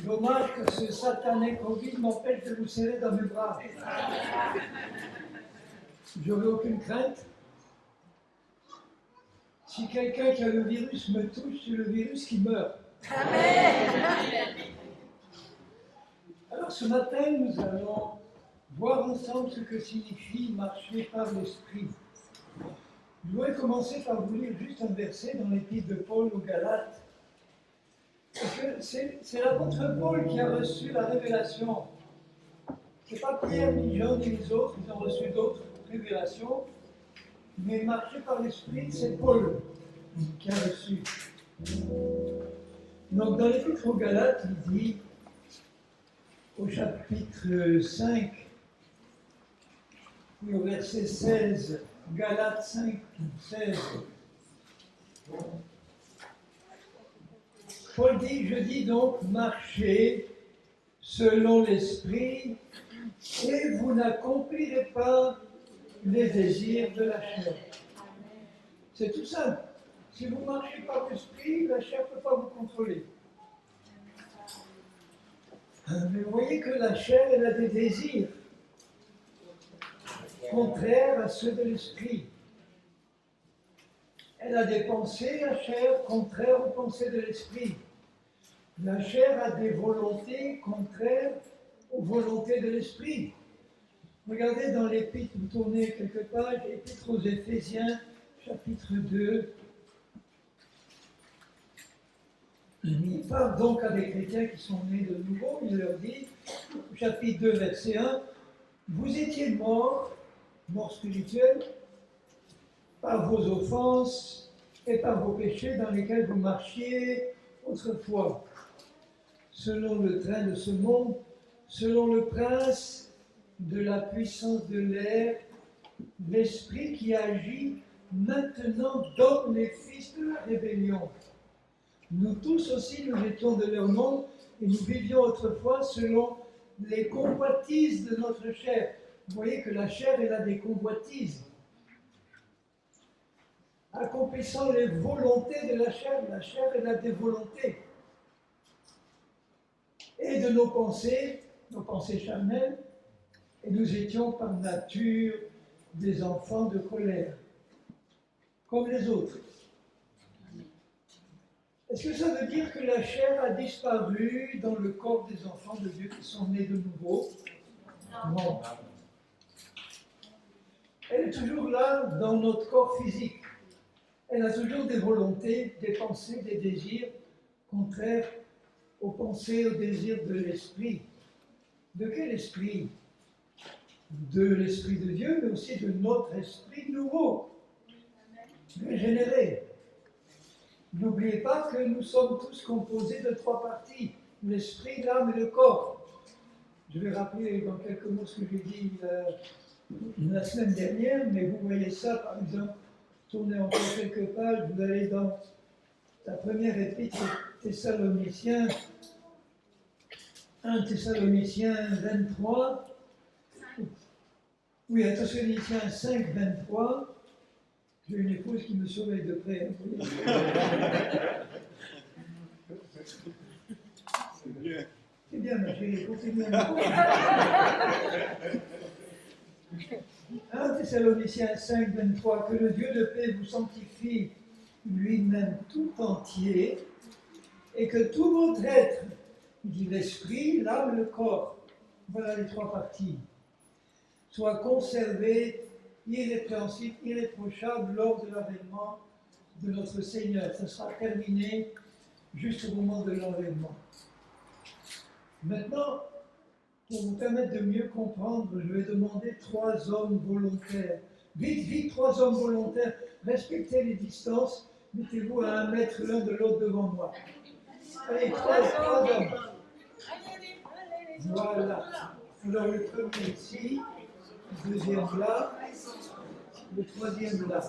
Dommage que ce satané Covid m'empêche de vous serrer dans mes bras. J'aurais aucune crainte. Si quelqu'un qui a le virus me touche, c'est le virus qui meurt. Alors ce matin, nous allons voir ensemble ce que signifie marcher par l'Esprit. Je voudrais commencer par vous lire juste un verset dans l'épître de Paul aux Galates. Parce que c'est l'apôtre Paul qui a reçu la révélation. Ce n'est pas Pierre, ni Jean, ni les autres, ils ont reçu d'autres révélations. Mais marcher par l'Esprit, c'est Paul qui a reçu. Donc dans l'épître aux Galates, il dit, au chapitre 5, et au verset 16, Galates 5, 16, Paul dit, je dis donc, marchez selon l'Esprit, et vous n'accomplirez pas les désirs de la chair. C'est tout simple. Si vous marchez par l'Esprit, la chair ne peut pas vous contrôler. Mais vous voyez que la chair, elle a des désirs contraires à ceux de l'Esprit. Elle a des pensées, la chair, contraires aux pensées de l'Esprit. La chair a des volontés contraires aux volontés de l'Esprit. Regardez dans l'Épître, vous tournez quelques pages, Épître aux Éphésiens, chapitre 2. Il parle donc à des chrétiens qui sont nés de nouveau, il leur dit, chapitre 2, verset 1, vous étiez morts spirituels, par vos offenses et par vos péchés dans lesquels vous marchiez autrefois, selon le train de ce monde, selon le prince de la puissance de l'air, l'esprit qui agit maintenant dans les fils de la rébellion. Nous tous aussi, nous étions de leur monde et nous vivions autrefois selon les convoitises de notre chair. Vous voyez que la chair, elle a des convoitises. Accomplissant les volontés de la chair, elle a des volontés. Et de nos pensées charnelles, et nous étions par nature des enfants de colère, comme les autres. Est-ce que ça veut dire que la chair a disparu dans le corps des enfants de Dieu qui sont nés de nouveau? Non. Elle est toujours là dans notre corps physique. Elle a toujours des volontés, des pensées, des désirs contraires aux pensées, aux désirs de l'esprit. De quel esprit? De l'esprit de Dieu, mais aussi de notre esprit nouveau, régénéré. N'oubliez pas que nous sommes tous composés de trois parties, l'esprit, l'âme et le corps. Je vais rappeler dans quelques mots ce que j'ai dit la semaine dernière, mais vous voyez ça, par exemple, tournez encore quelques pages, vous allez dans la première épître Thessaloniciens, 1 Thessaloniciens 23, oui, 1 Thessaloniciens 5, 23, j'ai une épouse qui me surveille de près. C'est bien, ma chérie, continuez. 1 Thessaloniciens 5, 23, que le Dieu de paix vous sanctifie lui-même tout entier, et que tout votre être, il dit l'esprit, l'âme et le corps, voilà les trois parties, soit conservé irrépréhensible, irréprochable lors de l'avènement de notre Seigneur. Ça sera terminé juste au moment de l'enlèvement. Maintenant, pour vous permettre de mieux comprendre, je vais demander 3 hommes volontaires. Vite, vite, 3 hommes volontaires. Respectez les distances. Mettez-vous à 1 mètre l'un de l'autre devant moi. Allez, 3 hommes. Voilà. Alors le premier ici, le deuxième là, le troisième là.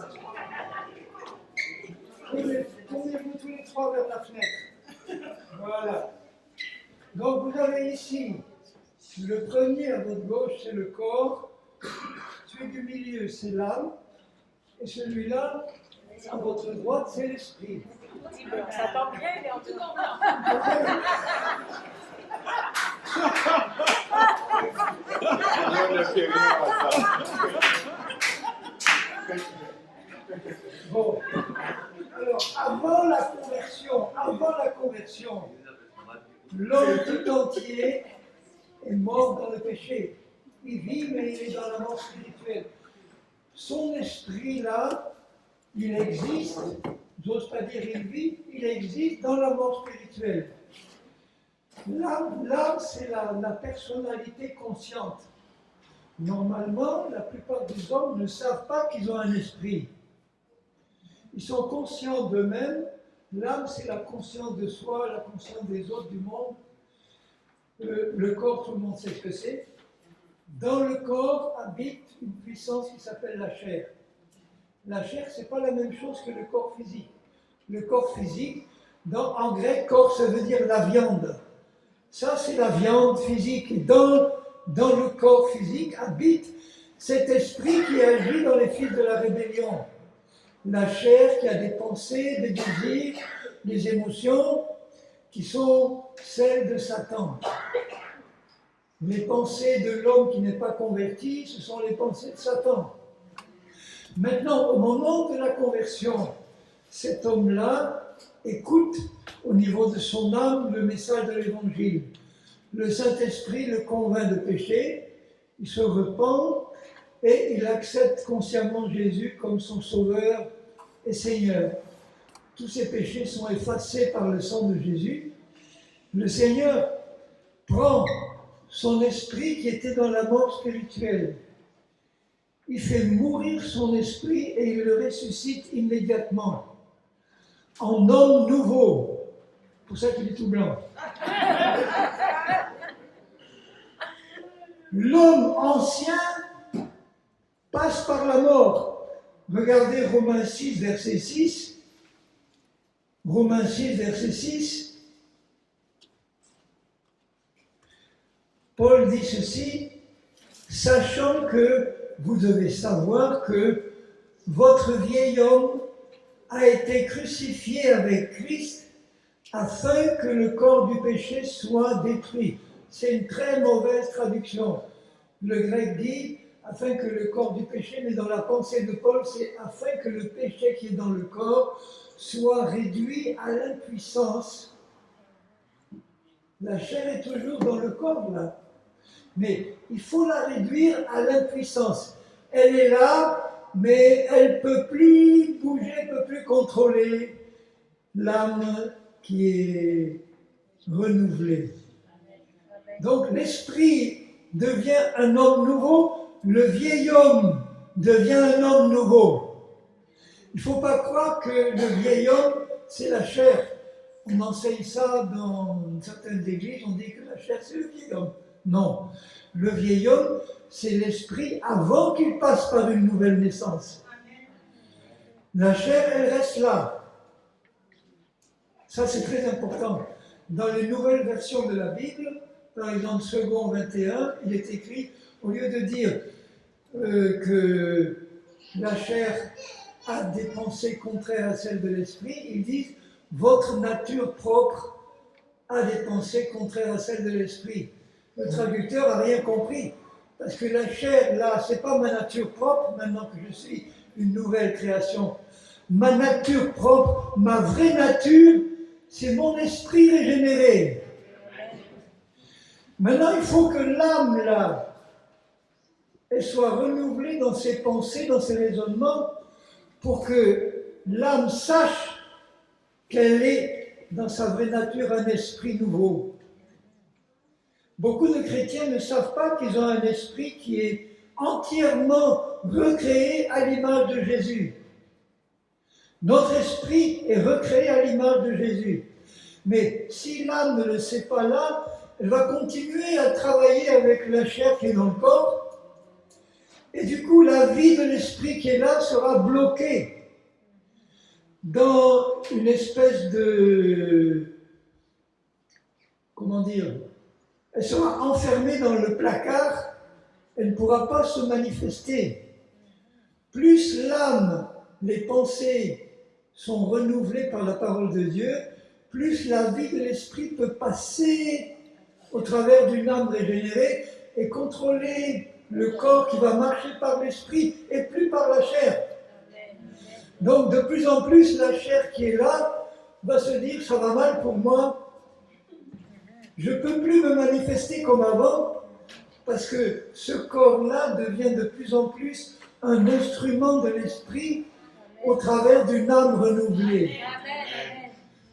Tournez-vous tous les 3 vers la fenêtre. Voilà. Donc vous avez ici, le premier à votre gauche, c'est le corps, celui du milieu, c'est l'âme, et celui-là, à votre droite, c'est l'esprit. Ça tombe bien, il est en tout temps. Bon, alors avant la conversion, l'homme tout entier est mort dans le péché. Il vit, mais il est dans la mort spirituelle. Son esprit là, il existe, j'ose pas dire il vit, il existe dans la mort spirituelle. L'âme, c'est la personnalité consciente. Normalement, la plupart des hommes ne savent pas qu'ils ont un esprit. Ils sont conscients d'eux-mêmes. L'âme, c'est la conscience de soi, la conscience des autres, du monde. Le corps, tout le monde sait ce que c'est. Dans le corps habite une puissance qui s'appelle la chair. La chair, ce n'est pas la même chose que le corps physique. Le corps physique, en grec, corps, ça veut dire la viande. Ça, c'est la viande physique. Et dans le corps physique habite cet esprit qui agit dans les fils de la rébellion. La chair qui a des pensées, des désirs, des émotions qui sont celles de Satan. Les pensées de l'homme qui n'est pas converti, ce sont les pensées de Satan. Maintenant, au moment de la conversion, cet homme-là écoute au niveau de son âme le message de l'Évangile. Le Saint-Esprit le convainc de péché, il se repent et il accepte consciemment Jésus comme son Sauveur et Seigneur. Tous ses péchés sont effacés par le sang de Jésus. Le Seigneur prend son esprit qui était dans la mort spirituelle. Il fait mourir son esprit et il le ressuscite immédiatement en homme nouveau. C'est pour ça qu'il est tout blanc. L'homme ancien passe par la mort. Regardez Romains 6, verset 6. Romains 6, verset 6. Paul dit ceci, sachant que vous devez savoir que votre vieil homme a été crucifié avec Christ afin que le corps du péché soit détruit. C'est une très mauvaise traduction. Le grec dit afin que le corps du péché, mais dans la pensée de Paul, c'est afin que le péché qui est dans le corps soit réduit à l'impuissance. La chair est toujours dans le corps, là. Mais il faut la réduire à l'impuissance. Elle est là, mais elle ne peut plus bouger, elle ne peut plus contrôler l'âme qui est renouvelée. Donc l'esprit devient un homme nouveau, le vieil homme devient un homme nouveau. Il ne faut pas croire que le vieil homme, c'est la chair. On enseigne ça dans certaines églises, on dit que la chair, c'est le vieil homme. Non, le vieil homme, c'est l'esprit avant qu'il passe par une nouvelle naissance. La chair, elle reste là. Ça, c'est très important. Dans les nouvelles versions de la Bible, par exemple, Second 21, il est écrit, au lieu de dire que la chair a des pensées contraires à celles de l'esprit, ils disent votre nature propre a des pensées contraires à celles de l'esprit. Le traducteur n'a rien compris, parce que la chair, là, c'est pas ma nature propre, maintenant que je suis une nouvelle création. Ma nature propre, ma vraie nature, c'est mon esprit régénéré. Maintenant, il faut que l'âme, là, elle soit renouvelée dans ses pensées, dans ses raisonnements, pour que l'âme sache qu'elle est, dans sa vraie nature, un esprit nouveau. Beaucoup de chrétiens ne savent pas qu'ils ont un esprit qui est entièrement recréé à l'image de Jésus. Notre esprit est recréé à l'image de Jésus. Mais si l'âme ne le sait pas là, elle va continuer à travailler avec la chair qui est dans le corps. Et du coup, la vie de l'esprit qui est là sera bloquée dans une espèce de... Comment dire ? Elle sera enfermée dans le placard, elle ne pourra pas se manifester. Plus l'âme, les pensées sont renouvelés par la parole de Dieu, plus la vie de l'esprit peut passer au travers d'une âme régénérée et contrôler le corps qui va marcher par l'esprit et plus par la chair. Donc de plus en plus, la chair qui est là va se dire, ça va mal pour moi, je ne peux plus me manifester comme avant, parce que ce corps-là devient de plus en plus un instrument de l'esprit au travers d'une âme renouvelée.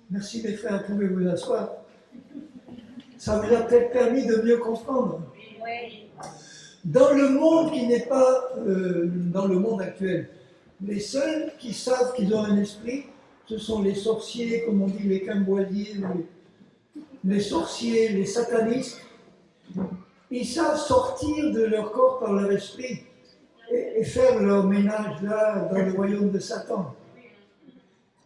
Merci mes frères, vous pouvez vous asseoir. Ça vous a peut-être permis de mieux comprendre. Dans le monde qui n'est pas dans le monde actuel, les seuls qui savent qu'ils ont un esprit, ce sont les sorciers, comme on dit, les camboiliers, les sorciers, les satanistes. Ils savent sortir de leur corps par leur esprit et faire leur ménage là, dans le royaume de Satan.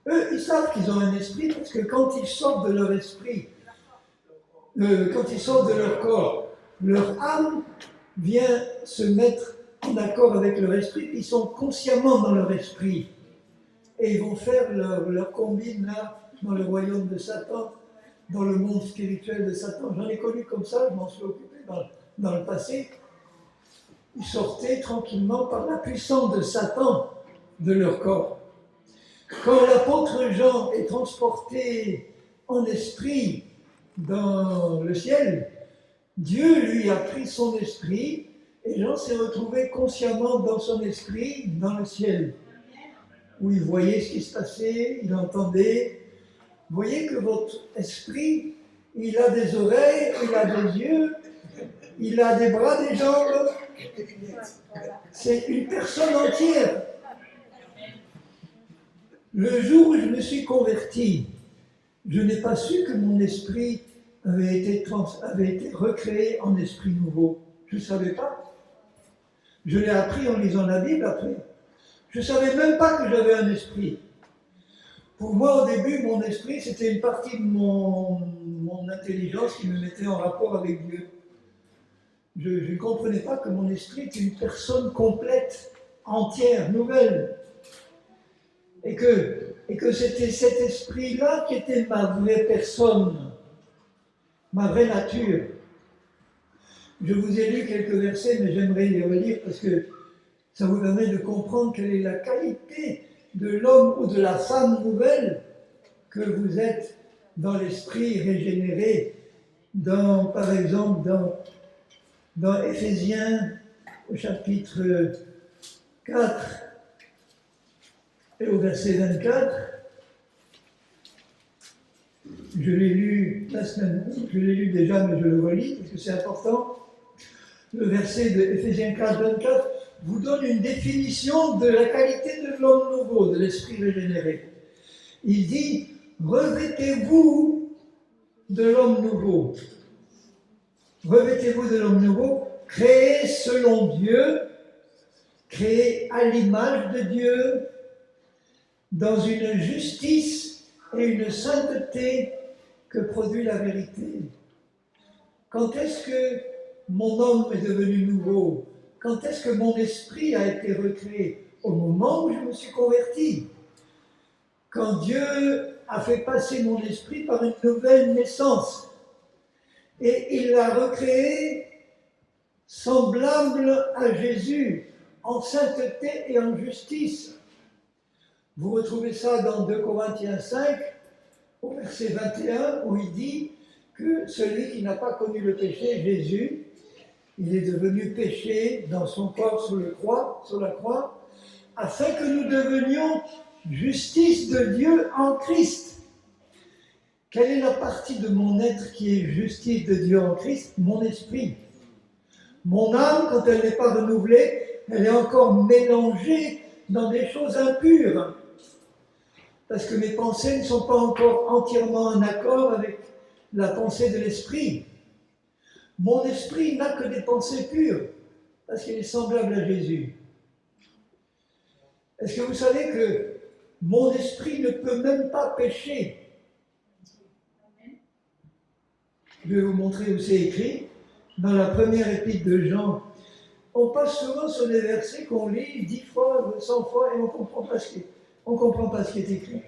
Eux, ils savent qu'ils ont un esprit parce que quand ils sortent de leur esprit, quand ils sortent de leur corps, leur âme vient se mettre en accord avec leur esprit, puis ils sont consciemment dans leur esprit. Et ils vont faire leur combine là, dans le royaume de Satan, dans le monde spirituel de Satan. J'en ai connu comme ça, je m'en suis occupé dans le passé. Ils sortaient tranquillement par la puissance de Satan de leur corps. Quand l'apôtre Jean est transporté en esprit dans le ciel, Dieu lui a pris son esprit et Jean s'est retrouvé consciemment dans son esprit, dans le ciel, où il voyait ce qui se passait, il entendait. Vous voyez que votre esprit, il a des oreilles, il a des yeux, il a des bras, des jambes. C'est une personne entière. Le jour où je me suis converti, je n'ai pas su que mon esprit avait été recréé en esprit nouveau. Je ne savais pas. Je l'ai appris en lisant la Bible après. Je ne savais même pas que j'avais un esprit. Pour moi, au début, mon esprit, c'était une partie de mon intelligence qui me mettait en rapport avec Dieu. Je ne comprenais pas que mon esprit était une personne complète, entière, nouvelle. Et que c'était cet esprit-là qui était ma vraie personne, ma vraie nature. Je vous ai lu quelques versets, mais j'aimerais les relire parce que ça vous permet de comprendre quelle est la qualité de l'homme ou de la femme nouvelle que vous êtes dans l'esprit régénéré, par exemple, dans Éphésiens, au chapitre 4 et au verset 24. Je l'ai lu la semaine, je l'ai lu déjà, mais je le relis parce que c'est important. Le verset de Éphésiens 4, 24 vous donne une définition de la qualité de l'homme nouveau, de l'esprit régénéré. Il dit, revêtez-vous de l'homme nouveau. Revêtez-vous de l'homme nouveau, créé selon Dieu, créé à l'image de Dieu, dans une justice et une sainteté que produit la vérité. Quand est-ce que mon homme est devenu nouveau? Quand est-ce que mon esprit a été recréé? Au moment où je me suis converti. Quand Dieu a fait passer mon esprit par une nouvelle naissance. Et il l'a recréé semblable à Jésus, en sainteté et en justice. Vous retrouvez ça dans 2 Corinthiens 5, au verset 21, où il dit que celui qui n'a pas connu le péché, Jésus, il est devenu péché dans son corps sur la croix, afin que nous devenions justice de Dieu en Christ. Quelle est la partie de mon être qui est justice de Dieu en Christ? Mon esprit. Mon âme, quand elle n'est pas renouvelée, elle est encore mélangée dans des choses impures. Parce que mes pensées ne sont pas encore entièrement en accord avec la pensée de l'esprit. Mon esprit n'a que des pensées pures, parce qu'il est semblable à Jésus. Est-ce que vous savez que mon esprit ne peut même pas pécher? Je vais vous montrer où c'est écrit. Dans la première épître de Jean, on passe souvent sur des versets qu'on lit 10 fois, 100 fois, et on ne comprend pas on ne comprend pas ce qui est écrit.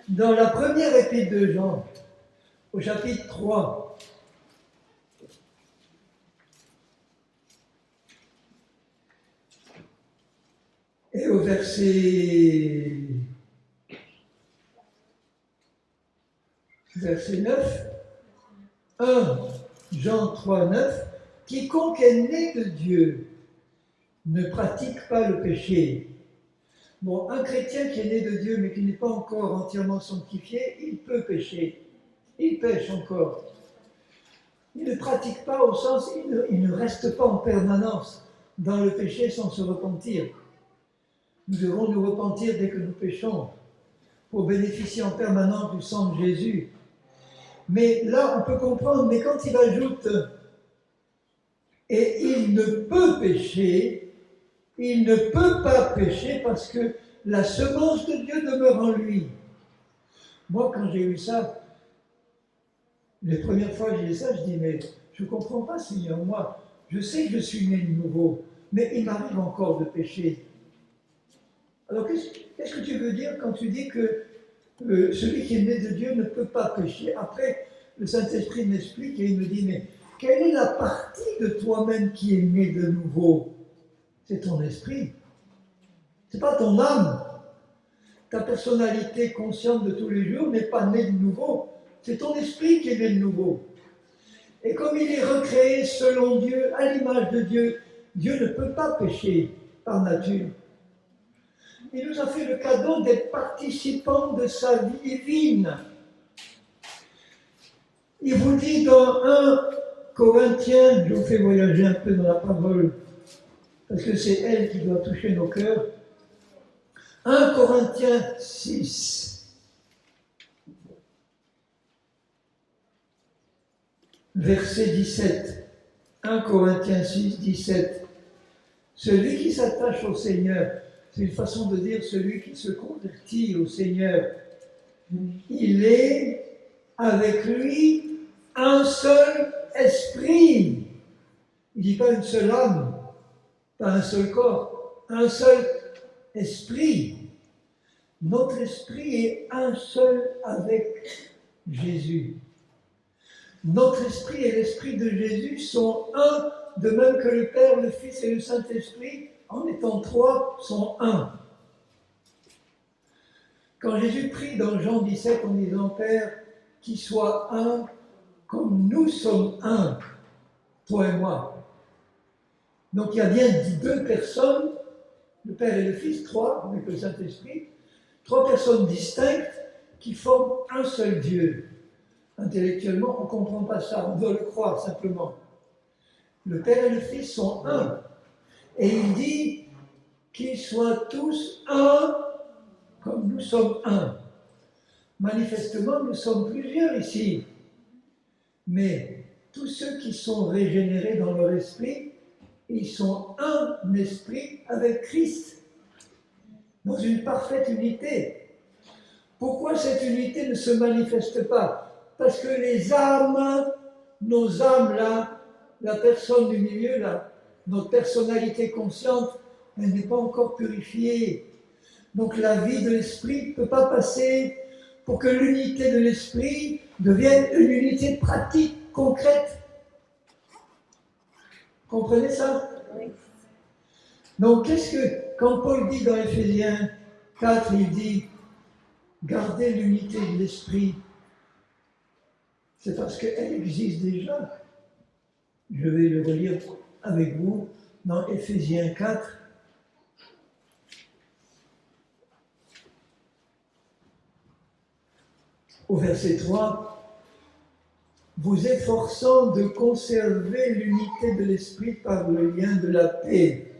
Dans la première épître de Jean, au chapitre 3, et au verset 9, 1 Jean 3, 9, quiconque est né de Dieu ne pratique pas le péché. Bon, un chrétien qui est né de Dieu mais qui n'est pas encore entièrement sanctifié, il peut pécher. Il pêche encore. Il ne pratique pas au sens, il ne reste pas en permanence dans le péché sans se repentir. Nous devons nous repentir dès que nous péchons pour bénéficier en permanence du sang de Jésus. Mais là, on peut comprendre, mais quand il ajoute « et il ne peut pécher », il ne peut pas pécher parce que la semence de Dieu demeure en lui. Moi, quand j'ai eu ça, les premières fois que j'ai eu ça, je dis, mais je ne comprends pas, Seigneur, moi, je sais que je suis né de nouveau, mais il m'arrive encore de pécher. Alors, qu'est-ce que tu veux dire quand tu dis que celui qui est né de Dieu ne peut pas pécher? Après, le Saint-Esprit m'explique et il me dit, mais quelle est la partie de toi-même qui est née de nouveau? C'est ton esprit. Ce n'est pas ton âme. Ta personnalité consciente de tous les jours n'est pas née de nouveau. C'est ton esprit qui est né de nouveau. Et comme il est recréé selon Dieu, à l'image de Dieu, Dieu ne peut pas pécher par nature. Il nous a fait le cadeau d'être participants de sa vie divine. Il vous dit dans 1 Corinthiens, je vous fais voyager un peu dans la parole, parce que c'est elle qui doit toucher nos cœurs. 1 Corinthiens 6, verset 17. 1 Corinthiens 6, 17. Celui qui s'attache au Seigneur, c'est une façon de dire celui qui se convertit au Seigneur, il est avec lui un seul esprit. Il ne dit pas une seule âme, pas un seul corps, un seul esprit. Notre esprit est un seul avec Jésus. Notre esprit et l'esprit de Jésus sont un, de même que le Père, le Fils et le Saint-Esprit, en étant trois, sont un. Quand Jésus prie dans Jean 17 en disant « Père, qu'il soit un comme nous sommes un, toi et moi ». Donc il y a bien deux personnes, le Père et le Fils, trois, avec le Saint-Esprit, trois personnes distinctes qui forment un seul Dieu. Intellectuellement, on ne comprend pas ça, on doit le croire simplement. Le Père et le Fils sont un. Et il dit qu'ils soient tous un comme nous sommes un. Manifestement, nous sommes plusieurs ici. Mais tous ceux qui sont régénérés dans leur esprit, ils sont un esprit avec Christ, dans une parfaite unité. Pourquoi cette unité ne se manifeste pas? Parce que les âmes, nos âmes là, la personne du milieu là, notre personnalité consciente, elle n'est pas encore purifiée. Donc la vie de l'esprit ne peut pas passer pour que l'unité de l'esprit devienne une unité pratique, concrète. Comprenez ça? Oui. Donc quand Paul dit dans Éphésiens 4, il dit gardez l'unité de l'esprit, c'est parce qu'elle existe déjà. Je vais le relire avec vous dans Éphésiens 4. Au verset 3, vous efforçant de conserver l'unité de l'esprit par le lien de la paix.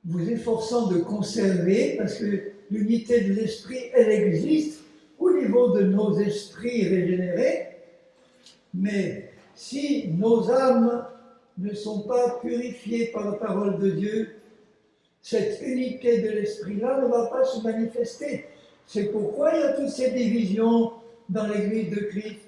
Vous efforçant de conserver, parce que l'unité de l'esprit, elle existe au niveau de nos esprits régénérés, mais si nos âmes ne sont pas purifiées par la parole de Dieu, cette unité de l'esprit-là ne va pas se manifester. C'est pourquoi il y a toutes ces divisions dans l'Église de Christ.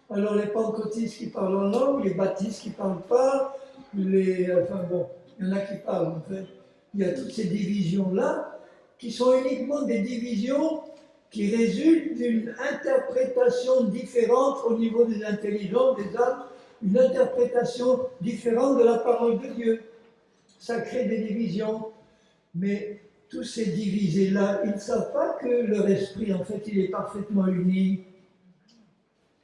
Alors les pentecôtistes qui parlent en langue, les baptistes qui ne parlent pas, il y en a qui parlent en fait. Il y a toutes ces divisions-là qui sont uniquement des divisions qui résultent d'une interprétation différente au niveau des intelligences, des âmes, une interprétation différente de la parole de Dieu. Ça crée des divisions, mais tous ces divisés-là, ils ne savent pas que leur esprit, en fait, il est parfaitement uni.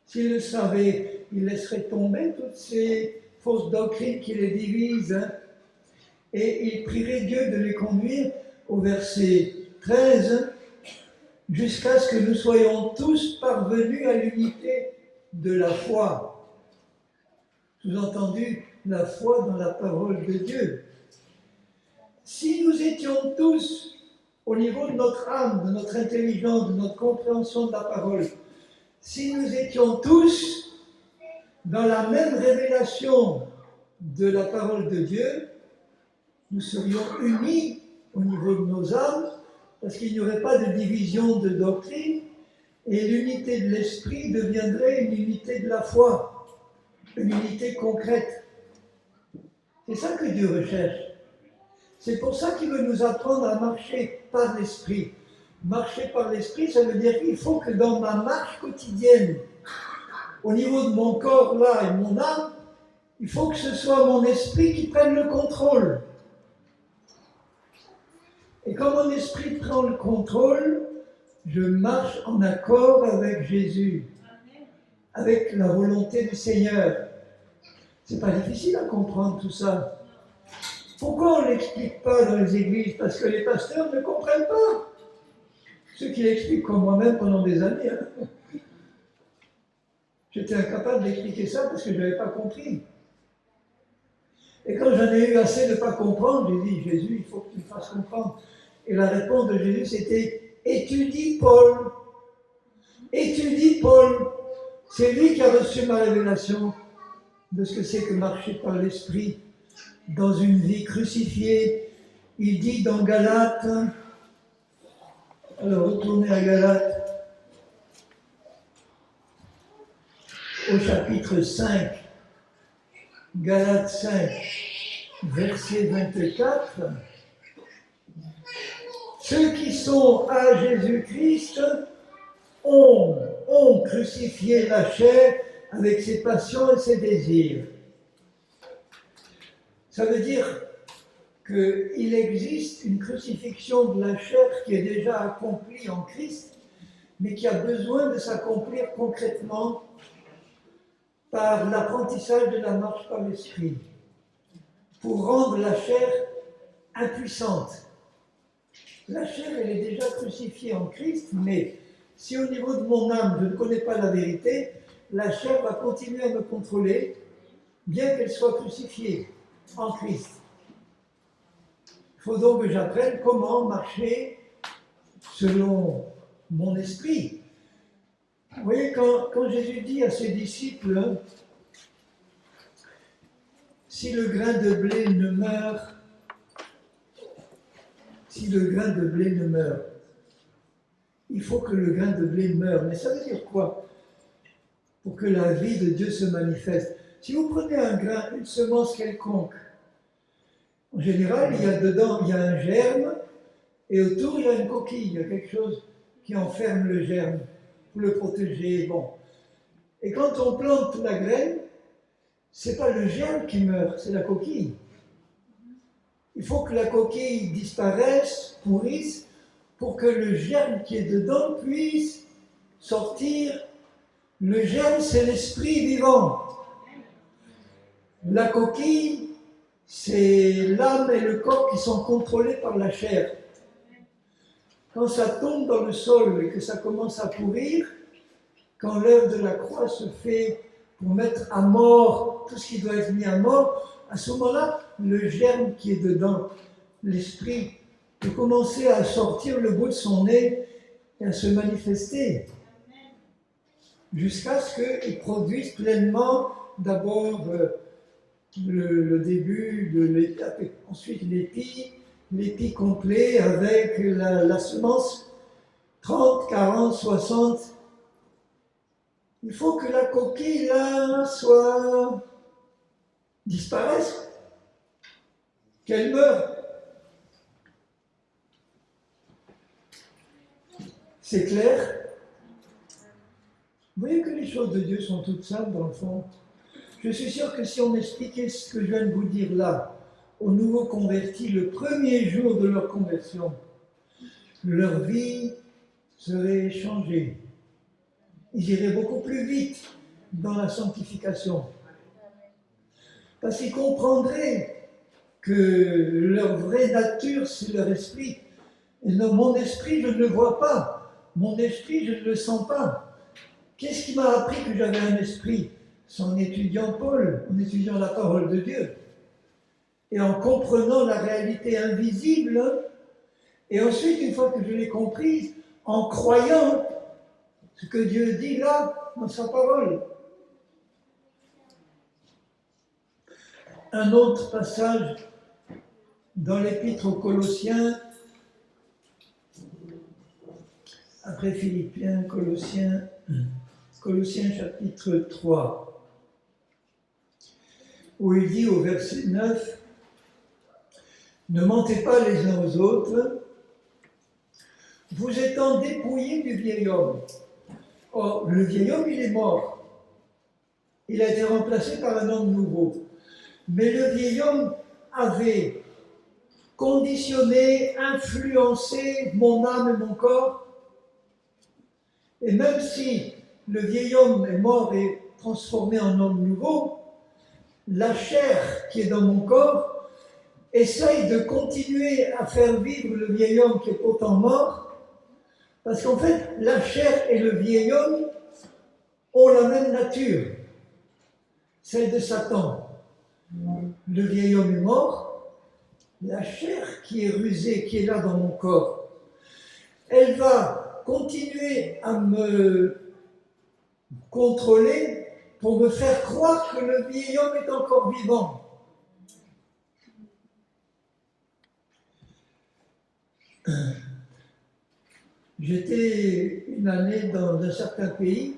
S'ils le savaient, ils laisseraient tomber toutes ces fausses doctrines qui les divisent, hein, et ils prieraient Dieu de les conduire au verset 13, jusqu'à ce que nous soyons tous parvenus à l'unité de la foi. Sous-entendu, la foi dans la parole de Dieu. Si nous étions tous, au niveau de notre âme, de notre intelligence, de notre compréhension de la parole, si nous étions tous dans la même révélation de la parole de Dieu, nous serions unis au niveau de nos âmes, parce qu'il n'y aurait pas de division de doctrine, et l'unité de l'esprit deviendrait une unité de la foi, une unité concrète. C'est ça que Dieu recherche. C'est pour ça qu'il veut nous apprendre à marcher par l'esprit. Marcher par l'esprit, ça veut dire qu'il faut que dans ma marche quotidienne, au niveau de mon corps là et mon âme, il faut que ce soit mon esprit qui prenne le contrôle. Et quand mon esprit prend le contrôle, je marche en accord avec Jésus, avec la volonté du Seigneur. C'est pas difficile à comprendre tout ça. Pourquoi on ne l'explique pas dans les églises? Parce que les pasteurs ne comprennent pas. Ceux qui l'expliquent comme moi-même pendant des années. Hein. J'étais incapable d'expliquer ça parce que je n'avais pas compris. Et quand j'en ai eu assez de ne pas comprendre, j'ai dit, Jésus, il faut que tu me fasses comprendre. Et la réponse de Jésus, c'était, étudie Paul. Étudie Paul. C'est lui qui a reçu ma révélation de ce que c'est que marcher par l'esprit dans une vie crucifiée. Il dit dans Galates, alors retournez à Galates, au chapitre 5, Galates 5, verset 24, ceux qui sont à Jésus-Christ ont crucifié la chair avec ses passions et ses désirs. Ça veut dire qu'il existe une crucifixion de la chair qui est déjà accomplie en Christ, mais qui a besoin de s'accomplir concrètement par l'apprentissage de la marche par l'esprit, pour rendre la chair impuissante. La chair, elle est déjà crucifiée en Christ, mais si au niveau de mon âme, je ne connais pas la vérité, la chair va continuer à me contrôler, bien qu'elle soit crucifiée en Christ. Il faut donc que j'apprenne comment marcher selon mon esprit. Vous voyez, quand Jésus dit à ses disciples, si le grain de blé ne meurt, si le grain de blé ne meurt, il faut que le grain de blé meure. Mais ça veut dire quoi? Pour que la vie de Dieu se manifeste. Si vous prenez un grain, une semence quelconque, en général, il y a dedans, il y a un germe, et autour, il y a une coquille, il y a quelque chose qui enferme le germe, pour le protéger. Bon. Et quand on plante la graine, ce n'est pas le germe qui meurt, c'est la coquille. Il faut que la coquille disparaisse, pourrisse, pour que le germe qui est dedans puisse sortir. Le germe, c'est l'esprit vivant. La coquille, c'est l'âme et le corps qui sont contrôlés par la chair. Quand ça tombe dans le sol et que ça commence à pourrir, quand l'œuvre de la croix se fait pour mettre à mort tout ce qui doit être mis à mort, à ce moment-là, le germe qui est dedans, l'esprit, peut commencer à sortir le bout de son nez et à se manifester, jusqu'à ce qu'il produise pleinement d'abord le début de l'étape, ensuite l'épi complet avec la semence 30, 40, 60. Il faut que la coquille là disparaisse, qu'elle meure. C'est clair? Vous voyez que les choses de Dieu sont toutes simples dans le fond. Je suis sûr que si on expliquait ce que je viens de vous dire là, aux nouveaux convertis, le premier jour de leur conversion, leur vie serait changée. Ils iraient beaucoup plus vite dans la sanctification. Parce qu'ils comprendraient que leur vraie nature, c'est leur esprit. Et non, mon esprit, je ne le vois pas. Mon esprit, je ne le sens pas. Qu'est-ce qui m'a appris que j'avais un esprit? C'est en étudiant Paul, en étudiant la parole de Dieu. Et en comprenant la réalité invisible. Et ensuite, une fois que je l'ai comprise, en croyant ce que Dieu dit là, dans sa parole. Un autre passage dans l'Épître aux Colossiens, après Philippiens, Colossiens chapitre 3, où il dit au verset 9, « Ne mentez pas les uns aux autres, vous étant dépouillés du vieil homme. » Or, le vieil homme, il est mort. Il a été remplacé par un homme nouveau. Mais le vieil homme avait conditionné, influencé mon âme et mon corps. Et même si le vieil homme est mort et transformé en homme nouveau, la chair qui est dans mon corps essaye de continuer à faire vivre le vieil homme qui est pourtant mort, parce qu'en fait, la chair et le vieil homme ont la même nature, celle de Satan. Le vieil homme est mort, la chair qui est rusée, qui est là dans mon corps, elle va continuer à me contrôler pour me faire croire que le vieil homme est encore vivant. J'étais une année dans un certain pays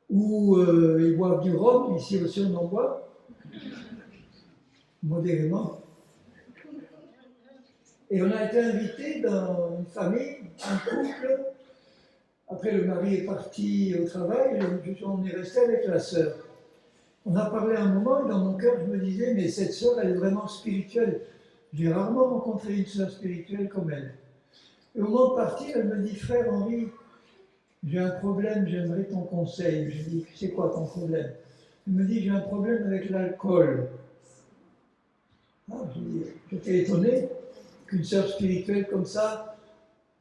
où ils boivent du rhum, ici aussi on en boit, modérément. Et on a été invité dans une famille, un couple. Après le mari est parti au travail, on est resté avec la sœur. On a parlé un moment et dans mon cœur je me disais, mais cette sœur elle est vraiment spirituelle. J'ai rarement rencontré une sœur spirituelle comme elle. Et au moment de partir, elle me dit, frère Henri, j'ai un problème, j'aimerais ton conseil. Je dis, c'est quoi ton problème? Elle me dit, j'ai un problème avec l'alcool. Ah, j'étais étonné qu'une sœur spirituelle comme ça,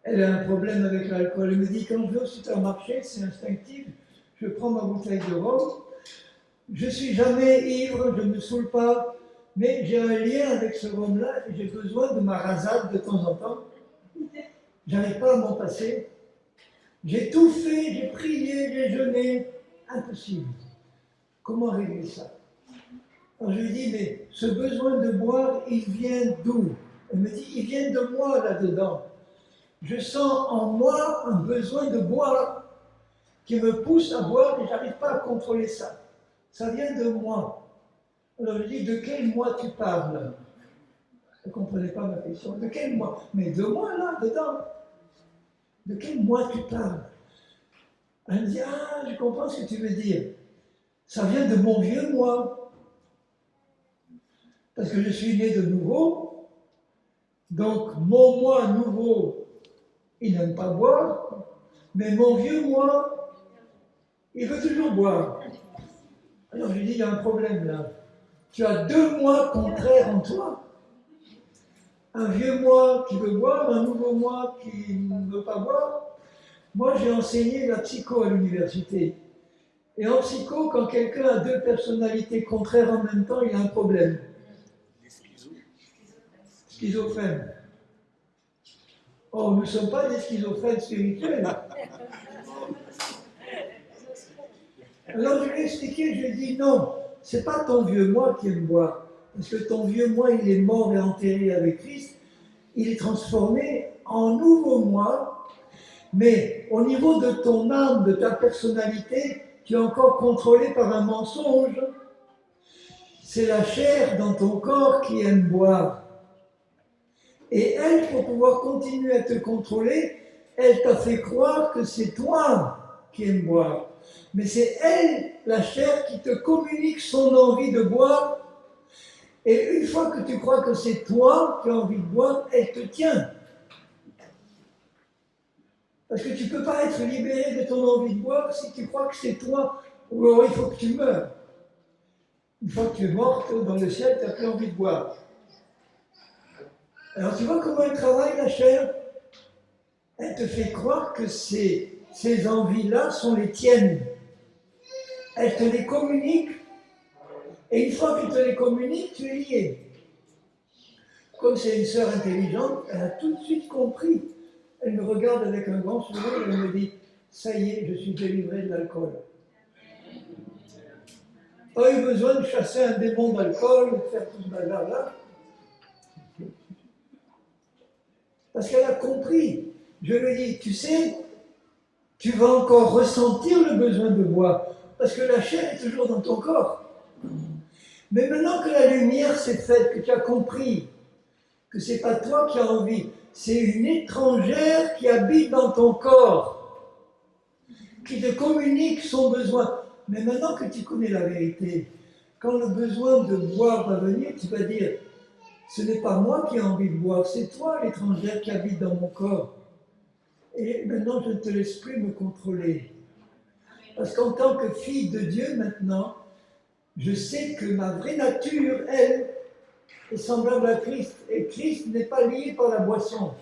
elle a un problème avec l'alcool. Elle me dit, quand je vais au supermarché, c'est instinctif, je prends ma bouteille de rhum, je ne suis jamais ivre, je ne me saoule pas, mais j'ai un lien avec ce rhum-là et j'ai besoin de ma rasade de temps en temps. J'arrive pas à m'en passer. J'ai tout fait, j'ai prié, j'ai jeûné. Impossible. Comment régler ça? Alors je lui dis, mais ce besoin de boire, il vient d'où? Elle me dit, il vient de moi là-dedans. Je sens en moi un besoin de boire qui me pousse à boire et je n'arrive pas à contrôler ça. Ça vient de moi. Alors je dis, de quel moi tu parles? Elle ne comprenait pas ma question. De quel moi? Mais de moi là, dedans. De quel moi tu parles? Elle me dit, ah, je comprends ce que tu veux dire. Ça vient de mon vieux moi. Parce que je suis né de nouveau. Donc, mon moi nouveau, il n'aime pas boire. Mais mon vieux moi, il veut toujours boire. Alors, je lui dis, il y a un problème là. Tu as deux moi contraires en toi. Un vieux moi qui veut boire, un nouveau moi qui ne veut pas boire. Moi, j'ai enseigné la psycho à l'université. Et en psycho, quand quelqu'un a deux personnalités contraires en même temps, il a un problème. Schizophrène. Or, nous ne sommes pas des schizophrènes spirituels. Alors, je lui ai expliqué, je lui ai dit, non, ce n'est pas ton vieux moi qui aime boire. Parce que ton vieux moi, il est mort et enterré avec Christ. Il est transformé en nouveau moi. Mais au niveau de ton âme, de ta personnalité, tu es encore contrôlé par un mensonge. C'est la chair dans ton corps qui aime boire. Et elle, pour pouvoir continuer à te contrôler, elle t'a fait croire que c'est toi qui aimes boire. Mais c'est elle, la chair, qui te communique son envie de boire. Et une fois que tu crois que c'est toi qui as envie de boire, elle te tient. Parce que tu ne peux pas être libéré de ton envie de boire si tu crois que c'est toi. Ou alors il faut que tu meurs. Une fois que tu es morte, dans le ciel, tu n'as plus envie de boire. Alors tu vois comment elle travaille, la chair? Elle te fait croire que ces envies-là sont les tiennes. Elle te les communique, et une fois qu'elle te les communique, tu es lié. Comme c'est une sœur intelligente, elle a tout de suite compris. Elle me regarde avec un grand sourire et elle me dit « Ça y est, je suis délivré de l'alcool. » Pas eu besoin de chasser un démon d'alcool, de faire tout ce bazar-là. Parce qu'elle a compris. Je lui dis, tu sais, tu vas encore ressentir le besoin de boire, parce que la chair est toujours dans ton corps. Mais maintenant que la lumière s'est faite, que tu as compris que ce n'est pas toi qui as envie, c'est une étrangère qui habite dans ton corps, qui te communique son besoin. Mais maintenant que tu connais la vérité, quand le besoin de boire va venir, tu vas dire, ce n'est pas moi qui ai envie de boire, c'est toi l'étrangère qui habite dans mon corps. Et maintenant, je ne te laisse plus me contrôler. Parce qu'en tant que fille de Dieu, maintenant, je sais que ma vraie nature, elle, est semblable à Christ. Et Christ n'est pas lié par la boisson.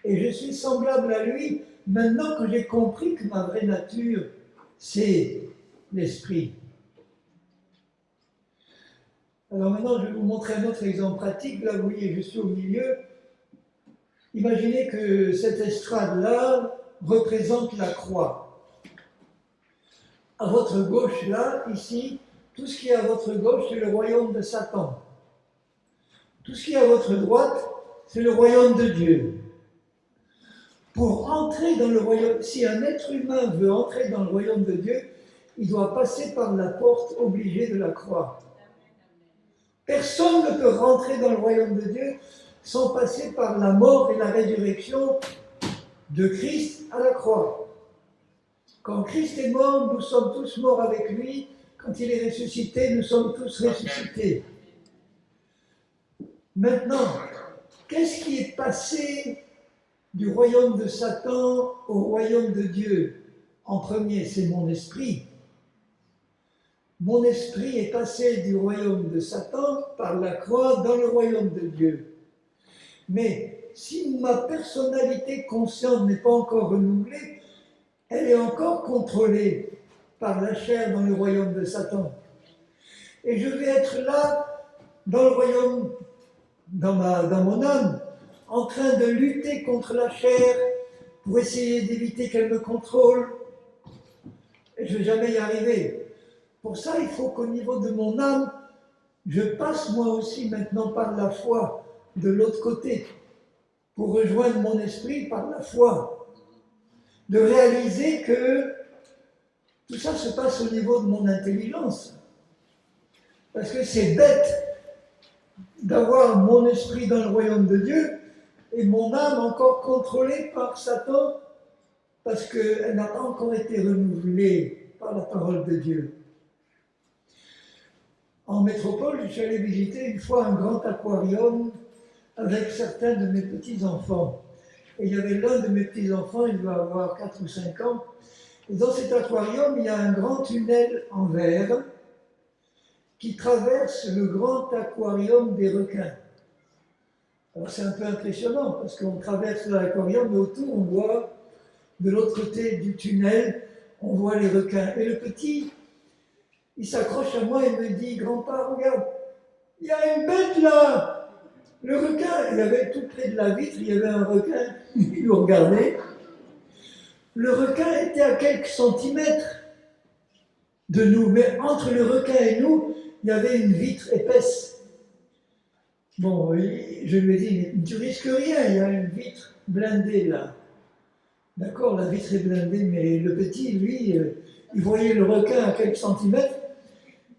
Et je suis semblable à lui maintenant que j'ai compris que ma vraie nature, c'est l'esprit. Alors maintenant, je vais vous montrer un autre exemple pratique. Là, vous voyez, je suis au milieu. Imaginez que cette estrade-là représente la croix. À votre gauche, là, ici, tout ce qui est à votre gauche, c'est le royaume de Satan. Tout ce qui est à votre droite, c'est le royaume de Dieu. Pour entrer dans le royaume, si un être humain veut entrer dans le royaume de Dieu, il doit passer par la porte obligée de la croix. Personne ne peut rentrer dans le royaume de Dieu sans passer par la mort et la résurrection de Christ à la croix. Quand Christ est mort, nous sommes tous morts avec lui. Quand il est ressuscité, nous sommes tous ressuscités. Maintenant, qu'est-ce qui est passé du royaume de Satan au royaume de Dieu? En premier, c'est mon esprit. Mon esprit est passé du royaume de Satan par la croix dans le royaume de Dieu. Mais si ma personnalité consciente n'est pas encore renouvelée, elle est encore contrôlée par la chair dans le royaume de Satan. Et je vais être là, dans le royaume, dans mon âme, en train de lutter contre la chair pour essayer d'éviter qu'elle me contrôle. Et je ne vais jamais y arriver. Pour ça, il faut qu'au niveau de mon âme, je passe moi aussi maintenant par la foi de l'autre côté, pour rejoindre mon esprit par la foi. De réaliser que tout ça se passe au niveau de mon intelligence. Parce que c'est bête d'avoir mon esprit dans le royaume de Dieu et mon âme encore contrôlée par Satan parce qu'elle n'a pas encore été renouvelée par la parole de Dieu. En métropole, je suis allé visiter une fois un grand aquarium avec certains de mes petits-enfants. Et il y avait l'un de mes petits-enfants, il doit avoir 4 ou 5 ans. Et dans cet aquarium, il y a un grand tunnel en verre qui traverse le grand aquarium des requins. Alors c'est un peu impressionnant parce qu'on traverse l'aquarium, mais autour on voit, de l'autre côté du tunnel, on voit les requins. Et le petit, il s'accroche à moi et me dit, grand-père, regarde, il y a une bête là, le requin. Il y avait tout près de la vitre, il y avait un requin, il nous regardait. Le requin était à quelques centimètres de nous, mais entre le requin et nous, il y avait une vitre épaisse. Bon, je lui ai dit, mais tu risques rien, il y a une vitre blindée là. D'accord, la vitre est blindée, mais le petit, lui, il voyait le requin à quelques centimètres,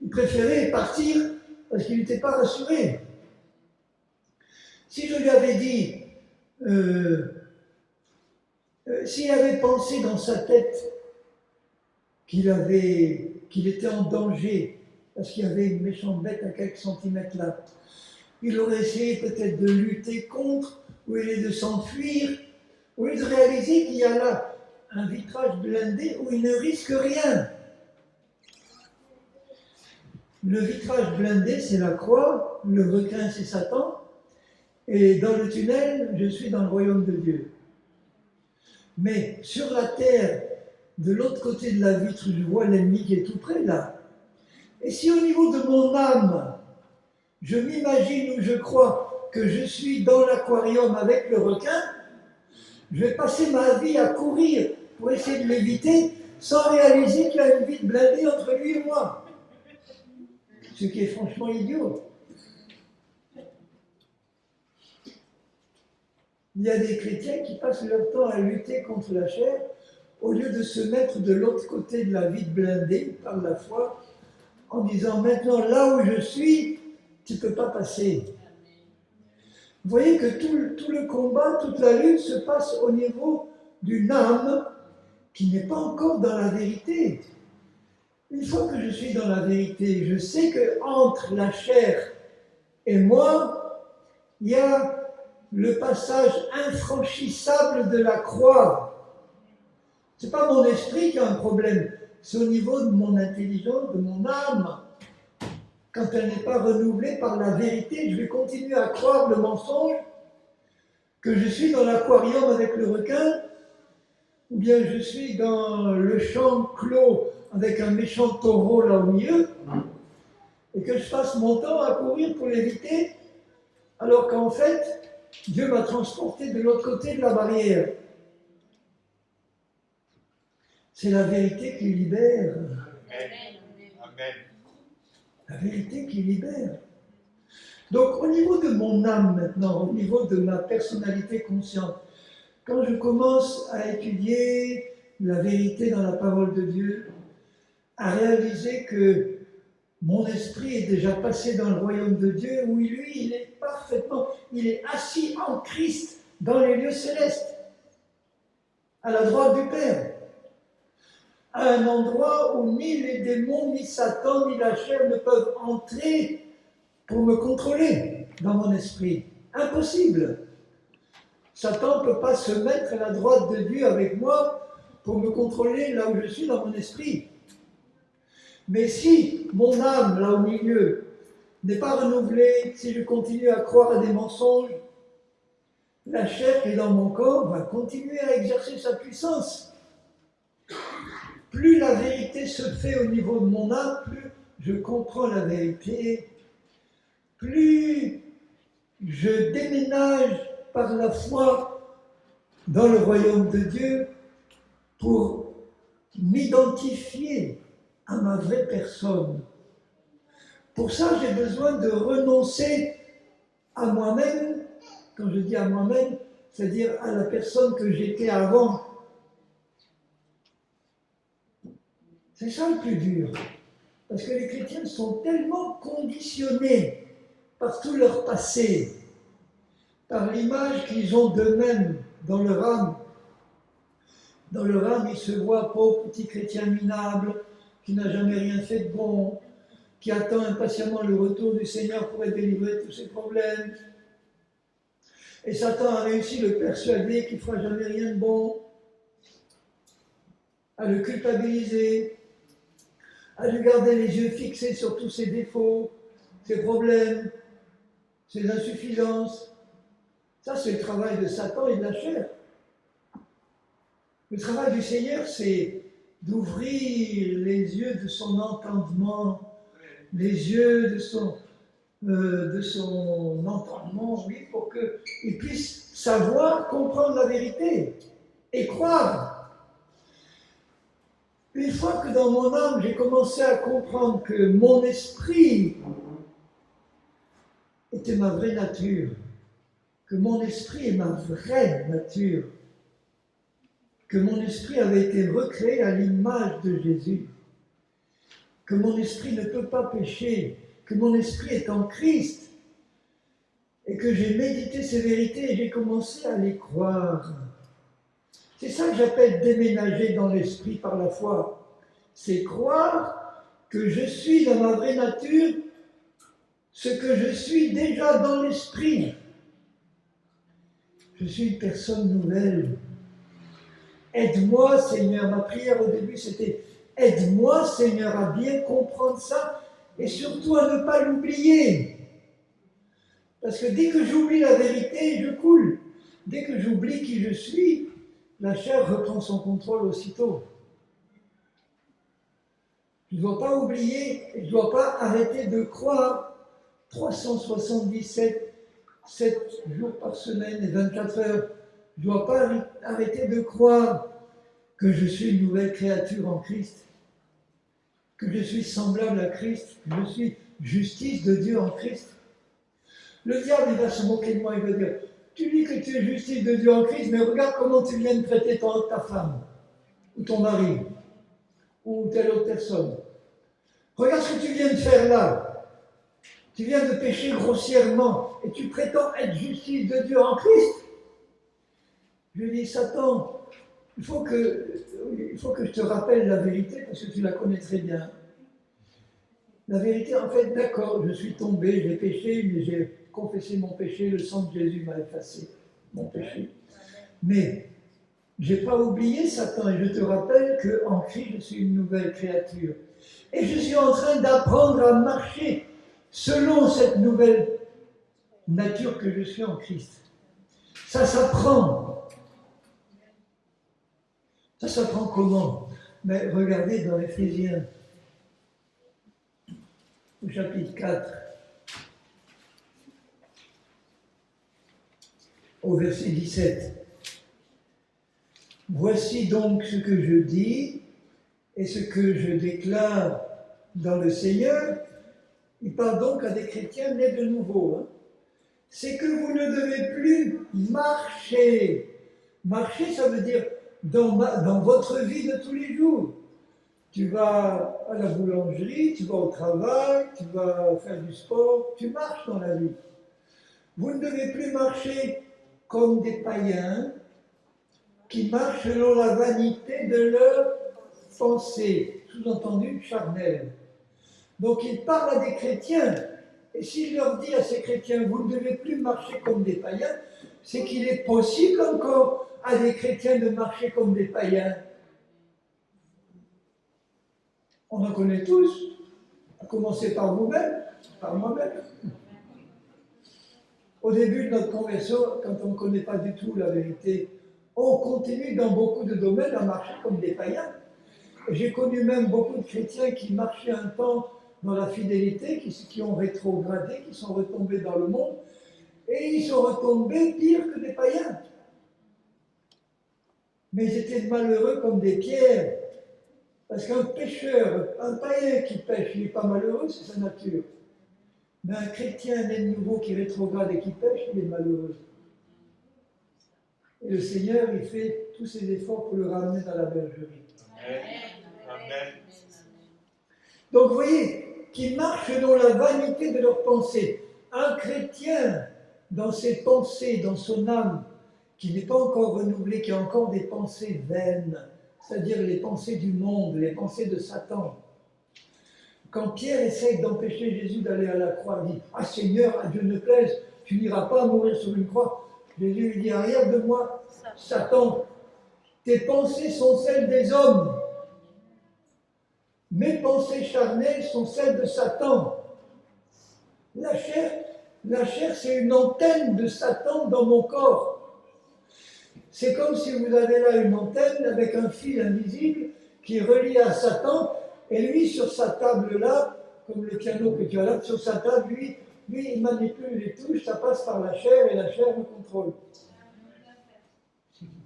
il préférait partir parce qu'il n'était pas rassuré. Si je lui avais dit, s'il avait pensé dans sa tête qu'il était en danger, parce qu'il y avait une méchante bête à quelques centimètres là, il aurait essayé peut-être de lutter contre, ou il est de s'enfuir, au lieu de réaliser qu'il y a là un vitrage blindé où il ne risque rien. Le vitrage blindé, c'est la croix, le requin, c'est Satan, et dans le tunnel, je suis dans le royaume de Dieu. Mais sur la terre, de l'autre côté de la vitre, je vois l'ennemi qui est tout près là. Et si au niveau de mon âme, je m'imagine ou je crois que je suis dans l'aquarium avec le requin, je vais passer ma vie à courir pour essayer de l'éviter sans réaliser qu'il y a une vitre blindée entre lui et moi. Ce qui est franchement idiot. Il y a des chrétiens qui passent leur temps à lutter contre la chair au lieu de se mettre de l'autre côté de la vitre blindée par la foi en disant maintenant là où je suis, tu ne peux pas passer. Vous voyez que tout le combat, toute la lutte se passe au niveau d'une âme qui n'est pas encore dans la vérité. Une fois que je suis dans la vérité, je sais qu'entre la chair et moi, il y a le passage infranchissable de la croix. Ce n'est pas mon esprit qui a un problème, c'est au niveau de mon intelligence, de mon âme. Quand elle n'est pas renouvelée par la vérité, je vais continuer à croire le mensonge, que je suis dans l'aquarium avec le requin, ou bien je suis dans le champ clos avec un méchant taureau là au milieu, et que je passe mon temps à courir pour l'éviter, alors qu'en fait, Dieu m'a transporté de l'autre côté de la barrière. C'est la vérité qui libère. Amen. La vérité qui libère. Donc, au niveau de mon âme maintenant, au niveau de ma personnalité consciente, quand je commence à étudier la vérité dans la parole de Dieu, à réaliser que mon esprit est déjà passé dans le royaume de Dieu, où lui, il est assis en Christ dans les lieux célestes, à la droite du Père, à un endroit où ni les démons, ni Satan, ni la chair ne peuvent entrer pour me contrôler dans mon esprit. Impossible. Satan ne peut pas se mettre à la droite de Dieu avec moi pour me contrôler là où je suis dans mon esprit. Mais si mon âme, là au milieu, n'est pas renouvelée, si je continue à croire à des mensonges, la chair qui est dans mon corps va continuer à exercer sa puissance. Plus la vérité se fait au niveau de mon âme, plus je comprends la vérité, plus je déménage par la foi dans le royaume de Dieu pour m'identifier à ma vraie personne. Pour ça, j'ai besoin de renoncer à moi-même. Quand je dis à moi-même, c'est-à-dire à la personne que j'étais avant. C'est ça le plus dur. Parce que les chrétiens sont tellement conditionnés par tout leur passé, par l'image qu'ils ont d'eux-mêmes dans leur âme. Dans leur âme, ils se voient pauvre petit chrétien minable, qui n'a jamais rien fait de bon, qui attend impatiemment le retour du Seigneur pour être délivré de tous ses problèmes. Et Satan a réussi à le persuader qu'il ne fera jamais rien de bon, à le culpabiliser, à lui garder les yeux fixés sur tous ses défauts, ses problèmes, ses insuffisances. Ça, c'est le travail de Satan et de la chair. Le travail du Seigneur, c'est d'ouvrir les yeux de son entendement, les yeux de son entendement, oui, pour qu'il puisse savoir, comprendre la vérité et croire. Une fois que dans mon âme, j'ai commencé à comprendre que mon esprit était ma vraie nature, que mon esprit est ma vraie nature, que mon esprit avait été recréé à l'image de Jésus, que mon esprit ne peut pas pécher, que mon esprit est en Christ, et que j'ai médité ces vérités et j'ai commencé à les croire. C'est ça que j'appelle déménager dans l'esprit par la foi. C'est croire que je suis dans ma vraie nature ce que je suis déjà dans l'esprit. Je suis une personne nouvelle. Aide-moi, Seigneur. Ma prière au début, c'était aide-moi, Seigneur, à bien comprendre ça et surtout à ne pas l'oublier. Parce que dès que j'oublie la vérité, je coule. Dès que j'oublie qui je suis, la chair reprend son contrôle aussitôt. Je ne dois pas oublier, je ne dois pas arrêter de croire 377, 7 jours par semaine et 24 heures. Je ne dois pas arrêter de croire que je suis une nouvelle créature en Christ, que je suis semblable à Christ, que je suis justice de Dieu en Christ. Le diable, il va se moquer de moi, il va dire, tu dis que tu es justice de Dieu en Christ, mais regarde comment tu viens de traiter ta femme, ou ton mari, ou telle autre personne. Regarde ce que tu viens de faire là. Tu viens de pécher grossièrement, et tu prétends être justice de Dieu en Christ. Je lui dis, Satan, il faut que je te rappelle la vérité, parce que tu la connais très bien. La vérité, en fait, d'accord, je suis tombé, j'ai péché, mais j'ai confessé mon péché, le sang de Jésus m'a effacé mon péché. Mais je n'ai pas oublié Satan, et je te rappelle qu'en Christ, je suis une nouvelle créature. Et je suis en train d'apprendre à marcher selon cette nouvelle nature que je suis en Christ. Ça s'apprend. Ça s'apprend comment? Mais regardez dans Éphésiens, au chapitre 4, au verset 17. Voici donc ce que je dis et ce que je déclare dans le Seigneur. Il parle donc à des chrétiens nés de nouveau. Hein. C'est que vous ne devez plus marcher. Marcher, ça veut dire dans votre vie de tous les jours. Tu vas à la boulangerie, tu vas au travail, tu vas faire du sport, tu marches dans la vie. Vous ne devez plus marcher comme des païens qui marchent selon la vanité de leurs pensées, sous-entendu charnel. Donc il parle à des chrétiens, et s'il leur dit à ces chrétiens, vous ne devez plus marcher comme des païens, c'est qu'il est possible encore à des chrétiens de marcher comme des païens. On en connaît tous, à commencer par vous-même, par moi-même. Au début de notre conversion, quand on ne connaît pas du tout la vérité, on continue dans beaucoup de domaines à marcher comme des païens. J'ai connu même beaucoup de chrétiens qui marchaient un temps dans la fidélité, qui ont rétrogradé, qui sont retombés dans le monde, et ils sont retombés pires que des païens. Mais ils étaient malheureux comme des pierres. Parce qu'un pécheur, un païen qui pêche, il n'est pas malheureux, c'est sa nature. Mais un chrétien né de nouveau qui rétrograde et qui pêche, il est malheureux. Et le Seigneur, il fait tous ses efforts pour le ramener dans la bergerie. Amen. Donc vous voyez, qui marchent selon la vanité de leurs pensées. Un chrétien, dans ses pensées, dans son âme, qui n'est pas encore renouvelé, qui a encore des pensées vaines, c'est-à-dire les pensées du monde, les pensées de Satan. Quand Pierre essaye d'empêcher Jésus d'aller à la croix, il dit « Ah Seigneur, à Dieu ne plaise, tu n'iras pas mourir sur une croix. » Jésus lui dit « Arrière de moi, Satan, tes pensées sont celles des hommes. Mes pensées charnelles sont celles de Satan. » La chair, c'est une antenne de Satan dans mon corps. C'est comme si vous avez là une antenne avec un fil invisible qui est relié à Satan, et lui, sur sa table là, comme le piano que tu as là, sur sa table, lui, il manipule les touches, ça passe par la chair, et la chair me contrôle.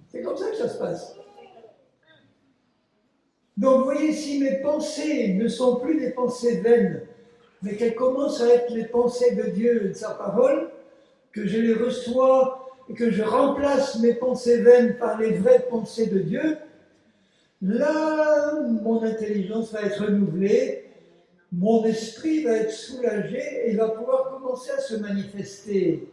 C'est comme ça que ça se passe. Donc, vous voyez, si mes pensées ne sont plus des pensées vaines, mais qu'elles commencent à être les pensées de Dieu et de sa parole, que je les reçois et que je remplace mes pensées vaines par les vraies pensées de Dieu, là, mon intelligence va être renouvelée, mon esprit va être soulagé et il va pouvoir commencer à se manifester.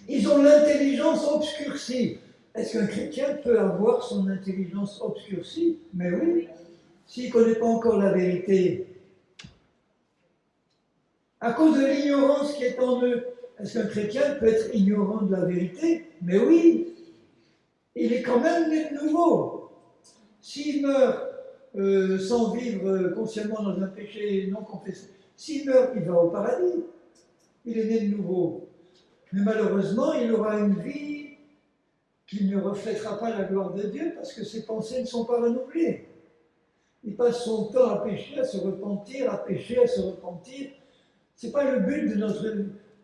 Ils ont l'intelligence obscurcie. Est-ce qu'un chrétien peut avoir son intelligence obscurcie? Mais oui, s'il ne connaît pas encore la vérité. À cause de l'ignorance qui est en eux, est-ce qu'un chrétien peut être ignorant de la vérité? Mais oui, il est quand même né de nouveau. S'il meurt sans vivre consciemment dans un péché non confessé, s'il meurt, il va au paradis. Il est né de nouveau. Mais malheureusement, il aura une vie qui ne reflètera pas la gloire de Dieu parce que ses pensées ne sont pas renouvelées. Il passe son temps à pécher, à se repentir, à pécher, à se repentir. Ce n'est pas le but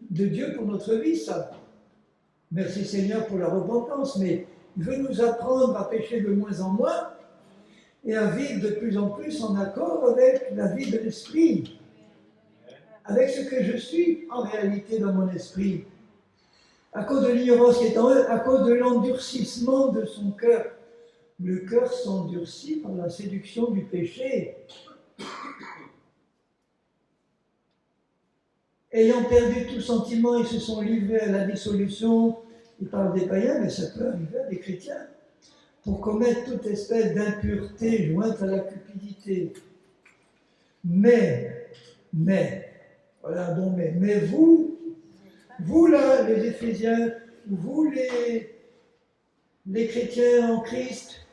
de Dieu pour notre vie, ça. Merci Seigneur pour la repentance, mais il veut nous apprendre à pécher de moins en moins et à vivre de plus en plus en accord avec la vie de l'esprit, avec ce que je suis en réalité dans mon esprit. À cause de l'ignorance qui est en eux, à cause de l'endurcissement de son cœur. Le cœur s'endurcit par la séduction du péché. Ayant perdu tout sentiment, ils se sont livrés à la dissolution. Il parle des païens, mais ça peut arriver à des chrétiens. Pour commettre toute espèce d'impureté jointe à la cupidité. Mais, voilà donc mais vous là, les Éphésiens, vous les chrétiens en Christ,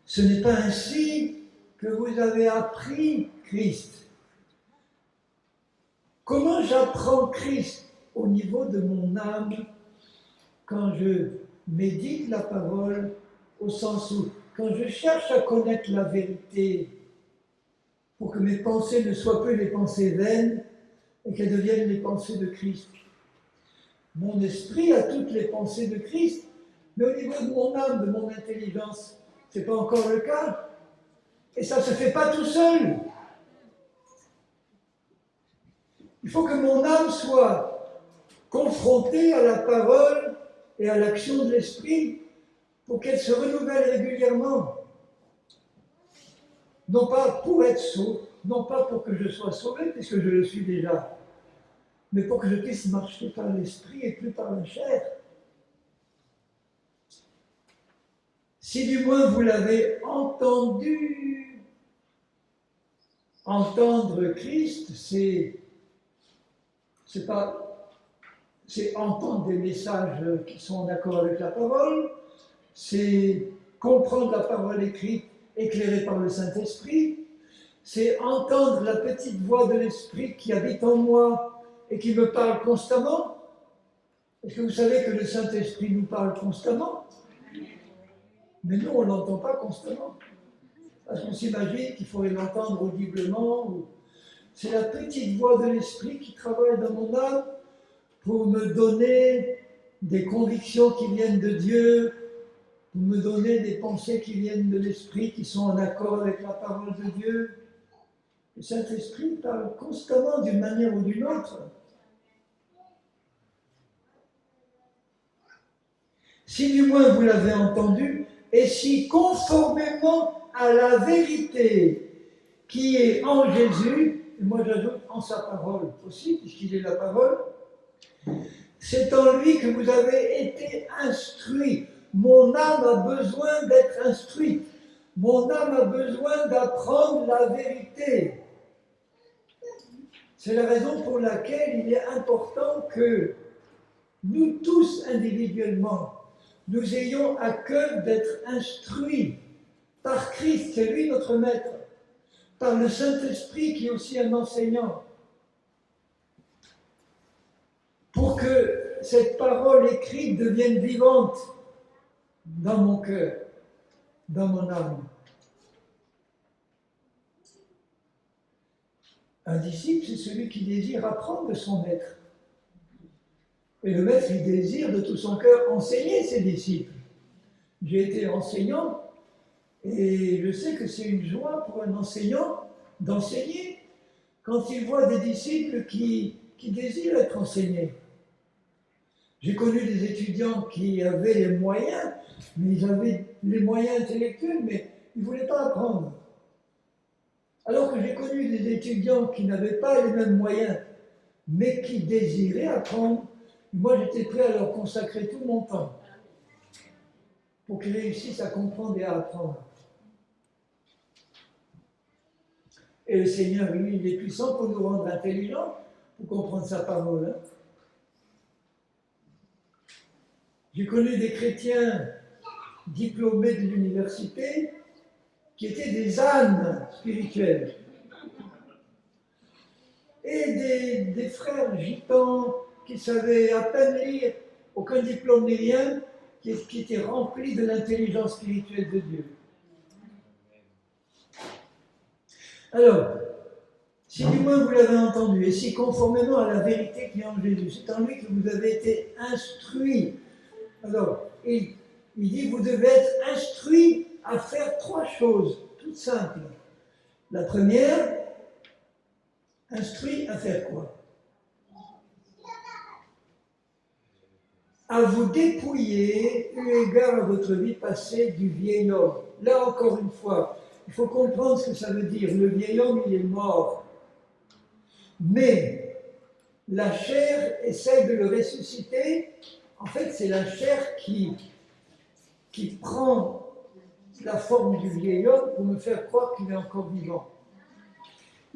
ce n'est pas ainsi que vous avez appris Christ. Comment j'apprends Christ au niveau de mon âme quand je médite la parole, au sens où, quand je cherche à connaître la vérité, pour que mes pensées ne soient plus les pensées vaines et qu'elles deviennent les pensées de Christ. Mon esprit a toutes les pensées de Christ, mais au niveau de mon âme, de mon intelligence, ce n'est pas encore le cas. Et ça ne se fait pas tout seul. Il faut que mon âme soit confrontée à la parole et à l'action de l'esprit pour qu'elle se renouvelle régulièrement. Non pas pour être sauvé, non pas pour que je sois sauvé, puisque je le suis déjà, mais pour que je puisse marcher par l'esprit et plus par la chair. Si du moins vous l'avez entendu, entendre Christ, c'est entendre des messages qui sont en accord avec la parole, c'est comprendre la parole écrite éclairée par le Saint-Esprit, c'est entendre la petite voix de l'Esprit qui habite en moi et qui me parle constamment. Est-ce que vous savez que le Saint-Esprit nous parle constamment? Mais nous, on ne l'entend pas constamment. Parce qu'on s'imagine qu'il faudrait l'entendre audiblement. C'est la petite voix de l'Esprit qui travaille dans mon âme pour me donner des convictions qui viennent de Dieu, pour me donner des pensées qui viennent de l'Esprit, qui sont en accord avec la parole de Dieu. Le Saint-Esprit parle constamment d'une manière ou d'une autre. Si du moins vous l'avez entendu, et si conformément à la vérité qui est en Jésus, et moi j'ajoute en sa parole aussi, puisqu'il est la parole, c'est en lui que vous avez été instruits. Mon âme a besoin d'être instruite. Mon âme a besoin d'apprendre la vérité. C'est la raison pour laquelle il est important que nous tous individuellement, nous ayons à cœur d'être instruits par Christ, c'est lui notre maître, par le Saint-Esprit qui est aussi un enseignant, pour que cette parole écrite devienne vivante dans mon cœur, dans mon âme. Un disciple, c'est celui qui désire apprendre de son maître. Et le maître, il désire de tout son cœur enseigner ses disciples. J'ai été enseignant et je sais que c'est une joie pour un enseignant d'enseigner quand il voit des disciples qui désirent être enseignés. J'ai connu des étudiants qui avaient les moyens, mais ils avaient les moyens intellectuels, mais ils ne voulaient pas apprendre. Alors que j'ai connu des étudiants qui n'avaient pas les mêmes moyens, mais qui désiraient apprendre, Moi, j'étais prêt à leur consacrer tout mon temps pour qu'ils réussissent à comprendre et à apprendre. Et le Seigneur, lui, il est puissant pour nous rendre intelligents, pour comprendre sa parole. Hein. J'ai connu des chrétiens diplômés de l'université qui étaient des ânes spirituels. Et des frères gitans qui savaient à peine lire, aucun diplôme ni rien, qui étaient remplis de l'intelligence spirituelle de Dieu. Alors, si du moins vous l'avez entendu, et si conformément à la vérité qui est en Jésus, c'est en lui que vous avez été instruits. Alors, il dit, vous devez être instruits à faire 3 choses, toutes simples. La première, instruit à faire quoi? À vous dépouiller, eu égard à votre vie passée, du vieil homme. Là encore une fois, il faut comprendre ce que ça veut dire. Le vieil homme, il est mort. Mais la chair essaie de le ressusciter. En fait, c'est la chair qui prend la forme du vieil homme pour me faire croire qu'il est encore vivant.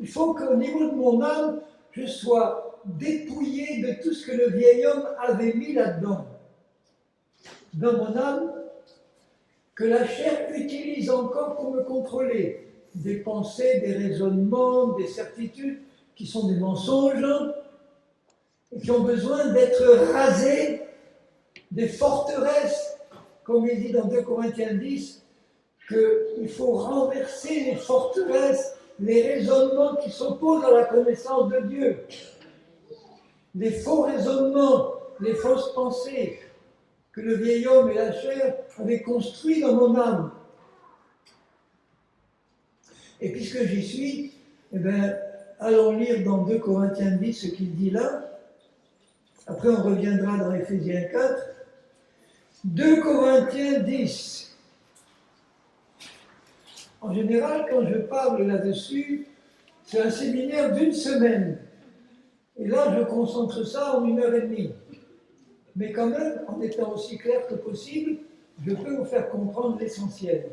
Il faut qu'au niveau de mon âme, je sois dépouillé de tout ce que le vieil homme avait mis là-dedans. Dans mon âme, que la chair utilise encore pour me contrôler. Des pensées, des raisonnements, des certitudes qui sont des mensonges et qui ont besoin d'être rasés, des forteresses, comme il dit dans 2 Corinthiens 10, qu'il faut renverser les forteresses, les raisonnements qui s'opposent à la connaissance de Dieu. Les faux raisonnements, les fausses pensées que le vieil homme et la chair avaient construits dans mon âme. Et puisque j'y suis, eh bien, allons lire dans 2 Corinthiens 10 ce qu'il dit là. Après, on reviendra dans Éphésiens 4. 2 Corinthiens 10. En général, quand je parle là-dessus, c'est un séminaire d'1 semaine. Et là, je concentre ça en 1h30. Mais quand même, en étant aussi clair que possible, je peux vous faire comprendre l'essentiel.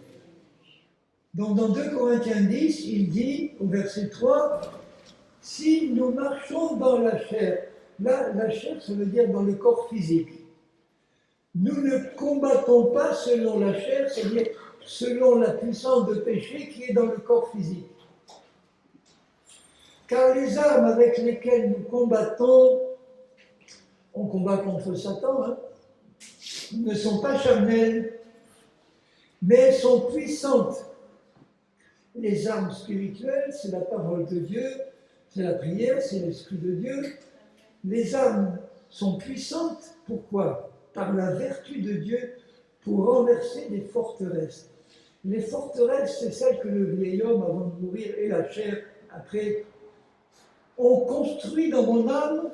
Donc dans 2 Corinthiens 10, il dit, au verset 3, « Si nous marchons dans la chair », là, la chair, ça veut dire dans le corps physique. Nous ne combattons pas selon la chair, c'est-à-dire selon la puissance de péché qui est dans le corps physique. Car les armes avec lesquelles nous combattons, on combat contre Satan, ne sont pas charnelles, mais elles sont puissantes. Les armes spirituelles, c'est la parole de Dieu, c'est la prière, c'est l'Esprit de Dieu. Les armes sont puissantes, pourquoi? Par la vertu de Dieu, pour renverser des forteresses. Les forteresses, c'est celles que le vieil homme, avant de mourir, et la chair, après, ont construit dans mon âme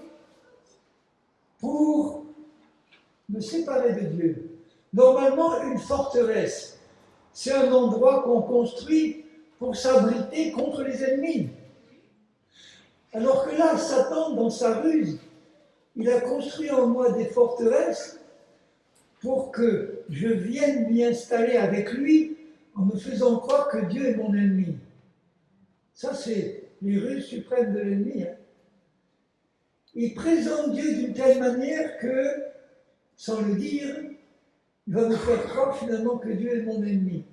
pour me séparer de Dieu. Normalement, une forteresse, c'est un endroit qu'on construit pour s'abriter contre les ennemis. Alors que là, Satan, dans sa ruse, il a construit en moi des forteresses pour que je vienne m'y installer avec lui en me faisant croire que Dieu est mon ennemi. Ça, c'est les ruses suprêmes de l'ennemi. Il présente Dieu d'une telle manière que, sans le dire, il va me faire croire finalement que Dieu est mon ennemi.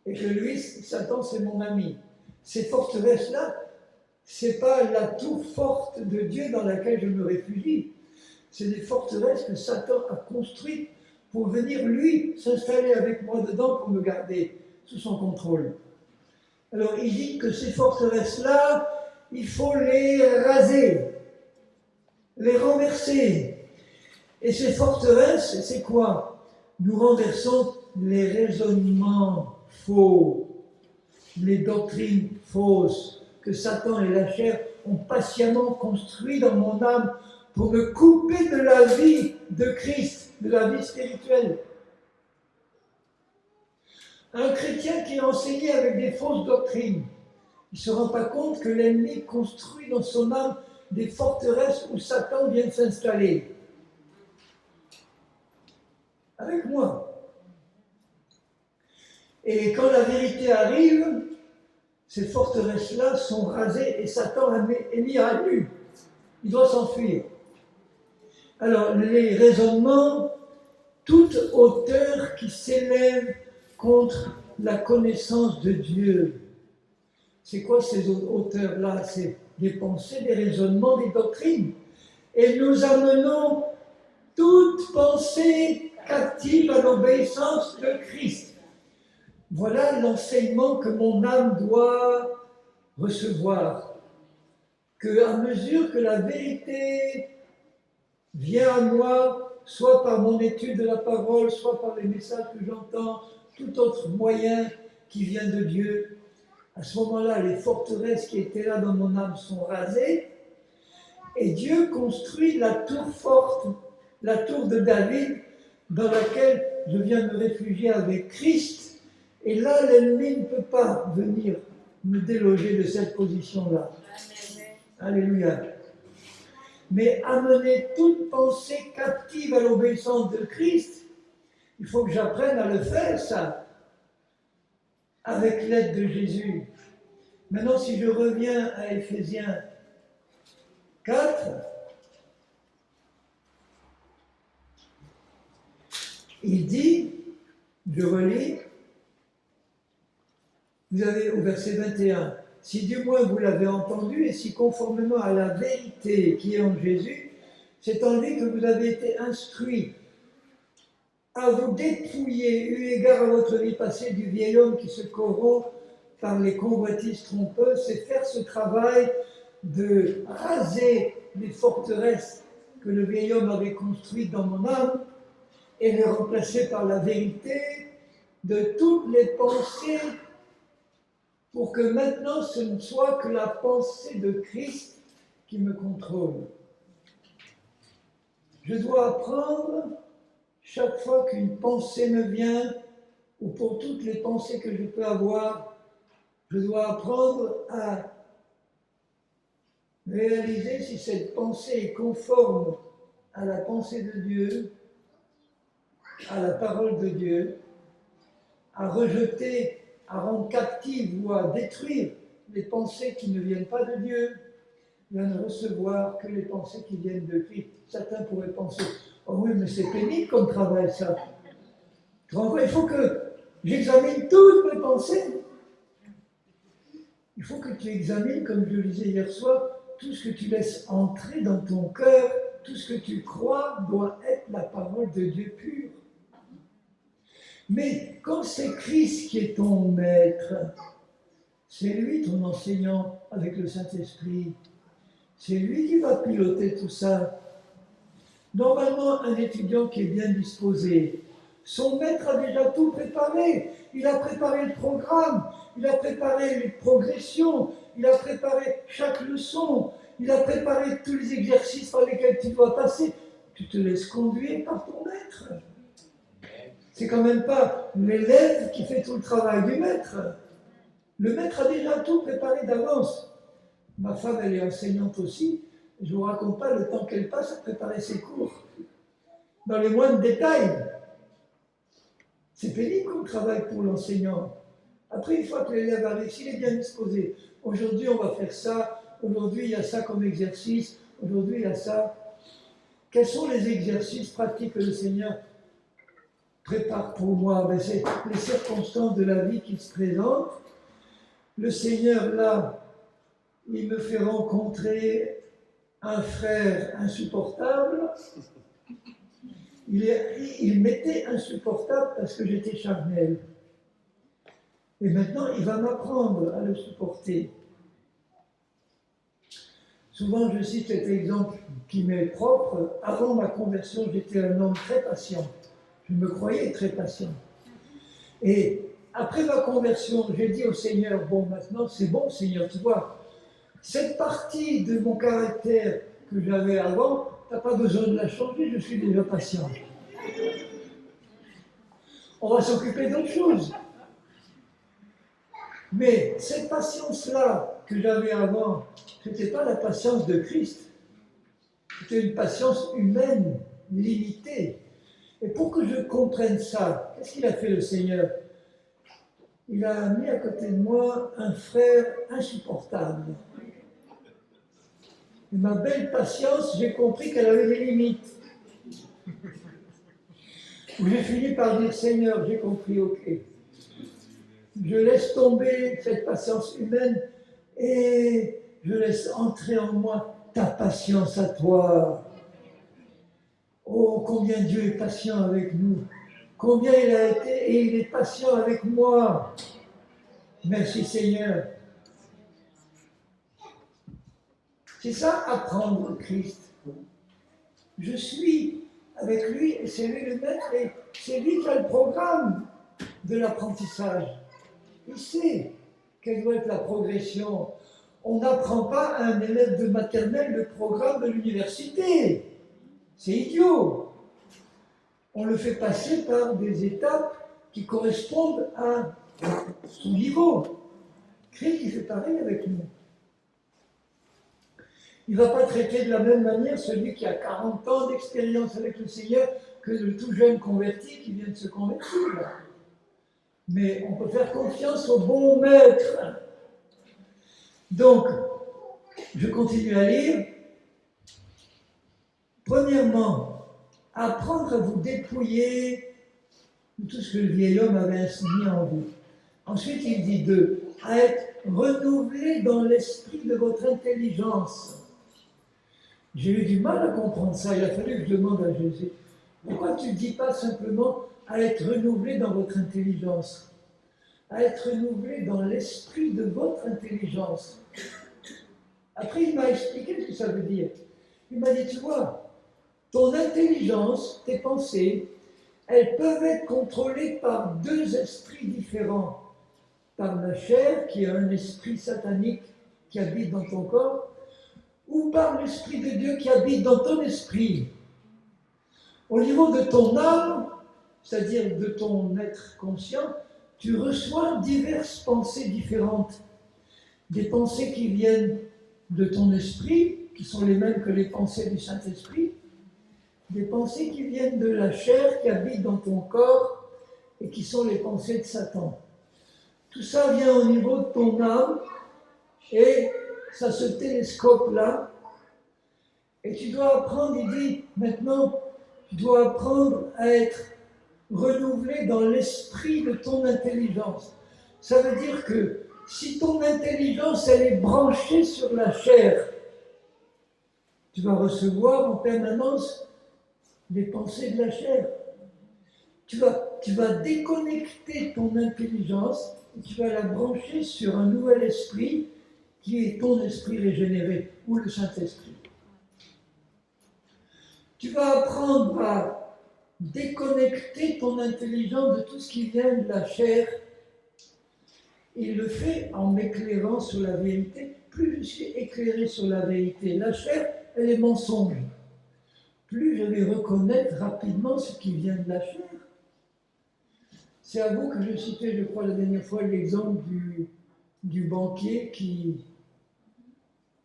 Et que lui, Satan, c'est mon ami. Ces forteresses-là, ce n'est pas la tour forte de Dieu dans laquelle je me réfugie. C'est des forteresses que Satan a construites pour venir, lui, s'installer avec moi dedans pour me garder sous son contrôle. Alors, il dit que ces forteresses-là, il faut les raser, les renverser. Et ces forteresses, c'est quoi? Nous renversons les raisonnements faux, les doctrines fausses que Satan et la chair ont patiemment construit dans mon âme pour me couper de la vie de Christ, de la vie spirituelle. Un chrétien qui est enseigné avec des fausses doctrines, il ne se rend pas compte que l'ennemi construit dans son âme des forteresses où Satan vient de s'installer. Avec moi. Et quand la vérité arrive, ces forteresses-là sont rasées et Satan est mis à nu. Il doit s'enfuir. Alors, les raisonnements, toute hauteur qui s'élève contre la connaissance de Dieu. C'est quoi ces hauteurs-là? C'est des pensées, des raisonnements, des doctrines. Et nous amenons toute pensée captive à l'obéissance de Christ. Voilà l'enseignement que mon âme doit recevoir. Qu'à mesure que la vérité vient à moi, soit par mon étude de la parole, soit par les messages que j'entends, tout autre moyen qui vient de Dieu, à ce moment-là, les forteresses qui étaient là dans mon âme sont rasées, et Dieu construit la tour forte, la tour de David, dans laquelle je viens me réfugier avec Christ, et là, l'ennemi ne peut pas venir me déloger de cette position-là. Alléluia. Mais amener toute pensée captive à l'obéissance de Christ, il faut que j'apprenne à le faire, ça, avec l'aide de Jésus. Maintenant, si je reviens à Éphésiens 4, il dit, je relis, vous avez au verset 21, si du moins vous l'avez entendu et si conformément à la vérité qui est en Jésus, c'est en lui que vous avez été instruits à vous dépouiller, eu égard à votre vie passée, du vieil homme qui se corrompt par les convoitises trompeuses, c'est faire ce travail de raser les forteresses que le vieil homme avait construites dans mon âme et les remplacer par la vérité de toutes les pensées pour que maintenant ce ne soit que la pensée de Christ qui me contrôle. Je dois apprendre, chaque fois qu'une pensée me vient, ou pour toutes les pensées que je peux avoir, je dois apprendre à réaliser si cette pensée est conforme à la pensée de Dieu, à la parole de Dieu, à rejeter, à rendre captive ou à détruire les pensées qui ne viennent pas de Dieu, et à ne recevoir que les pensées qui viennent de Christ. Certains pourraient penser, oh oui, mais c'est pénible comme travail ça. Il faut que j'examine toutes mes pensées. Il faut que tu examines, comme je le disais hier soir, tout ce que tu laisses entrer dans ton cœur, tout ce que tu crois doit être la parole de Dieu pure. Mais quand c'est Christ qui est ton maître, c'est lui ton enseignant avec le Saint-Esprit, c'est lui qui va piloter tout ça. Normalement, un étudiant qui est bien disposé, son maître a déjà tout préparé. Il a préparé le programme, il a préparé les progressions, il a préparé chaque leçon, il a préparé tous les exercices par lesquels tu dois passer. Tu te laisses conduire par ton maître. C'est quand même pas l'élève qui fait tout le travail du maître. Le maître a déjà tout préparé d'avance. Ma femme, elle est enseignante aussi. Je ne vous raconte pas le temps qu'elle passe à préparer ses cours. Dans les moindres détails. C'est pénible comme travail pour l'enseignant. Après, une fois que l'élève arrive, s'il est bien disposé, aujourd'hui on va faire ça, aujourd'hui il y a ça comme exercice, aujourd'hui il y a ça. Quels sont les exercices pratiques que le Seigneur prépare pour moi? C'est les circonstances de la vie qui se présentent. Le Seigneur, là, il me fait rencontrer un frère insupportable. Il m'était insupportable parce que j'étais charnel. Et maintenant, il va m'apprendre à le supporter. Souvent, je cite cet exemple qui m'est propre. Avant ma conversion, j'étais un homme très patient. Je me croyais très patient. Et après ma conversion, j'ai dit au Seigneur, bon, maintenant, c'est bon, Seigneur, tu vois, cette partie de mon caractère que j'avais avant, tu n'as pas besoin de la changer, je suis déjà patient. On va s'occuper d'autre chose. Mais cette patience-là que j'avais avant, ce n'était pas la patience de Christ. C'était une patience humaine, limitée. Et pour que je comprenne ça, qu'est-ce qu'il a fait le Seigneur? Il a mis à côté de moi un frère insupportable. Et ma belle patience, j'ai compris qu'elle avait des limites. Où j'ai fini par dire, Seigneur, j'ai compris, ok. Je laisse tomber cette patience humaine et je laisse entrer en moi ta patience à toi. Oh, combien Dieu est patient avec nous. Combien il a été et il est patient avec moi. Merci Seigneur. C'est ça, apprendre Christ. Je suis avec lui et c'est lui le maître et c'est lui qui a le programme de l'apprentissage. Il sait quelle doit être la progression. On n'apprend pas à un élève de maternelle le programme de l'université. C'est idiot. On le fait passer par des étapes qui correspondent à son niveau. Christ, il fait pareil avec nous. Il ne va pas traiter de la même manière celui qui a 40 ans d'expérience avec le Seigneur que le tout jeune converti qui vient de se convertir. Mais on peut faire confiance au bon maître. Donc, je continue à lire. Premièrement, apprendre à vous dépouiller de tout ce que le vieil homme avait mis en vous. Ensuite, il dit 2, à être renouvelé dans l'esprit de votre intelligence. J'ai eu du mal à comprendre ça, il a fallu que je demande à Jésus. Pourquoi tu ne dis pas simplement à être renouvelé dans votre intelligence? À être renouvelé dans l'esprit de votre intelligence. Après, il m'a expliqué ce que ça veut dire. Il m'a dit, tu vois, ton intelligence, tes pensées, elles peuvent être contrôlées par deux esprits différents. Par la chair, qui est un esprit satanique qui habite dans ton corps, ou par l'Esprit de Dieu qui habite dans ton esprit. Au niveau de ton âme, c'est-à-dire de ton être conscient, tu reçois diverses pensées différentes. Des pensées qui viennent de ton esprit, qui sont les mêmes que les pensées du Saint-Esprit, des pensées qui viennent de la chair qui habite dans ton corps et qui sont les pensées de Satan. Tout ça vient au niveau de ton âme et ça se télescope là. Et tu dois apprendre, il dit maintenant, tu dois apprendre à être renouvelé dans l'esprit de ton intelligence. Ça veut dire que si ton intelligence, elle est branchée sur la chair, tu vas recevoir en permanence des pensées de la chair. Tu vas déconnecter ton intelligence et tu vas la brancher sur un nouvel esprit qui est ton esprit régénéré ou le Saint-Esprit. Tu vas apprendre à déconnecter ton intelligence de tout ce qui vient de la chair. Il le fait en m'éclairant sur la vérité. Plus je suis éclairé sur la vérité, la chair, elle est mensonge. Plus je vais reconnaître rapidement ce qui vient de la chair. C'est à vous que je citais, je crois, la dernière fois, l'exemple du banquier qui,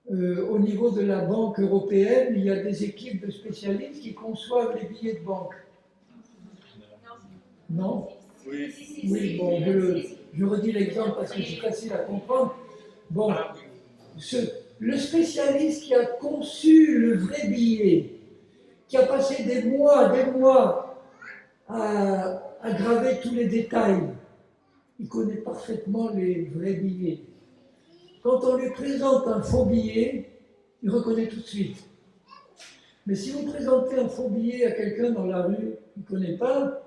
au niveau de la Banque européenne, il y a des équipes de spécialistes qui conçoivent les billets de banque. Non? Oui. Oui, bon, je redis l'exemple parce que c'est facile à comprendre. Bon, le spécialiste qui a conçu le vrai billet, qui a passé des mois à graver tous les détails, il connaît parfaitement les vrais billets. Quand on lui présente un faux billet, il reconnaît tout de suite. Mais si vous présentez un faux billet à quelqu'un dans la rue qui ne connaît pas,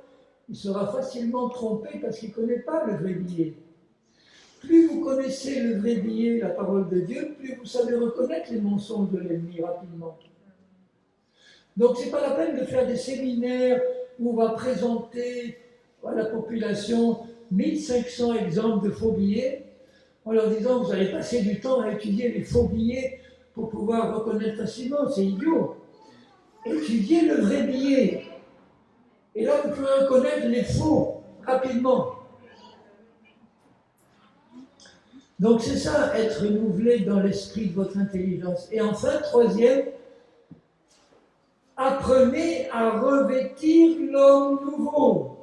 il sera facilement trompé parce qu'il ne connaît pas le vrai billet. Plus vous connaissez le vrai billet, la parole de Dieu, plus vous savez reconnaître les mensonges de l'ennemi rapidement. Donc ce n'est pas la peine de faire des séminaires où on va présenter à la population 1500 exemples de faux billets, en leur disant vous allez passer du temps à étudier les faux billets pour pouvoir reconnaître facilement, c'est idiot. Étudiez le vrai billet. Et là, vous pouvez reconnaître les faux rapidement. Donc c'est ça, être renouvelé dans l'esprit de votre intelligence. Et enfin, troisième, apprenez à revêtir l'homme nouveau,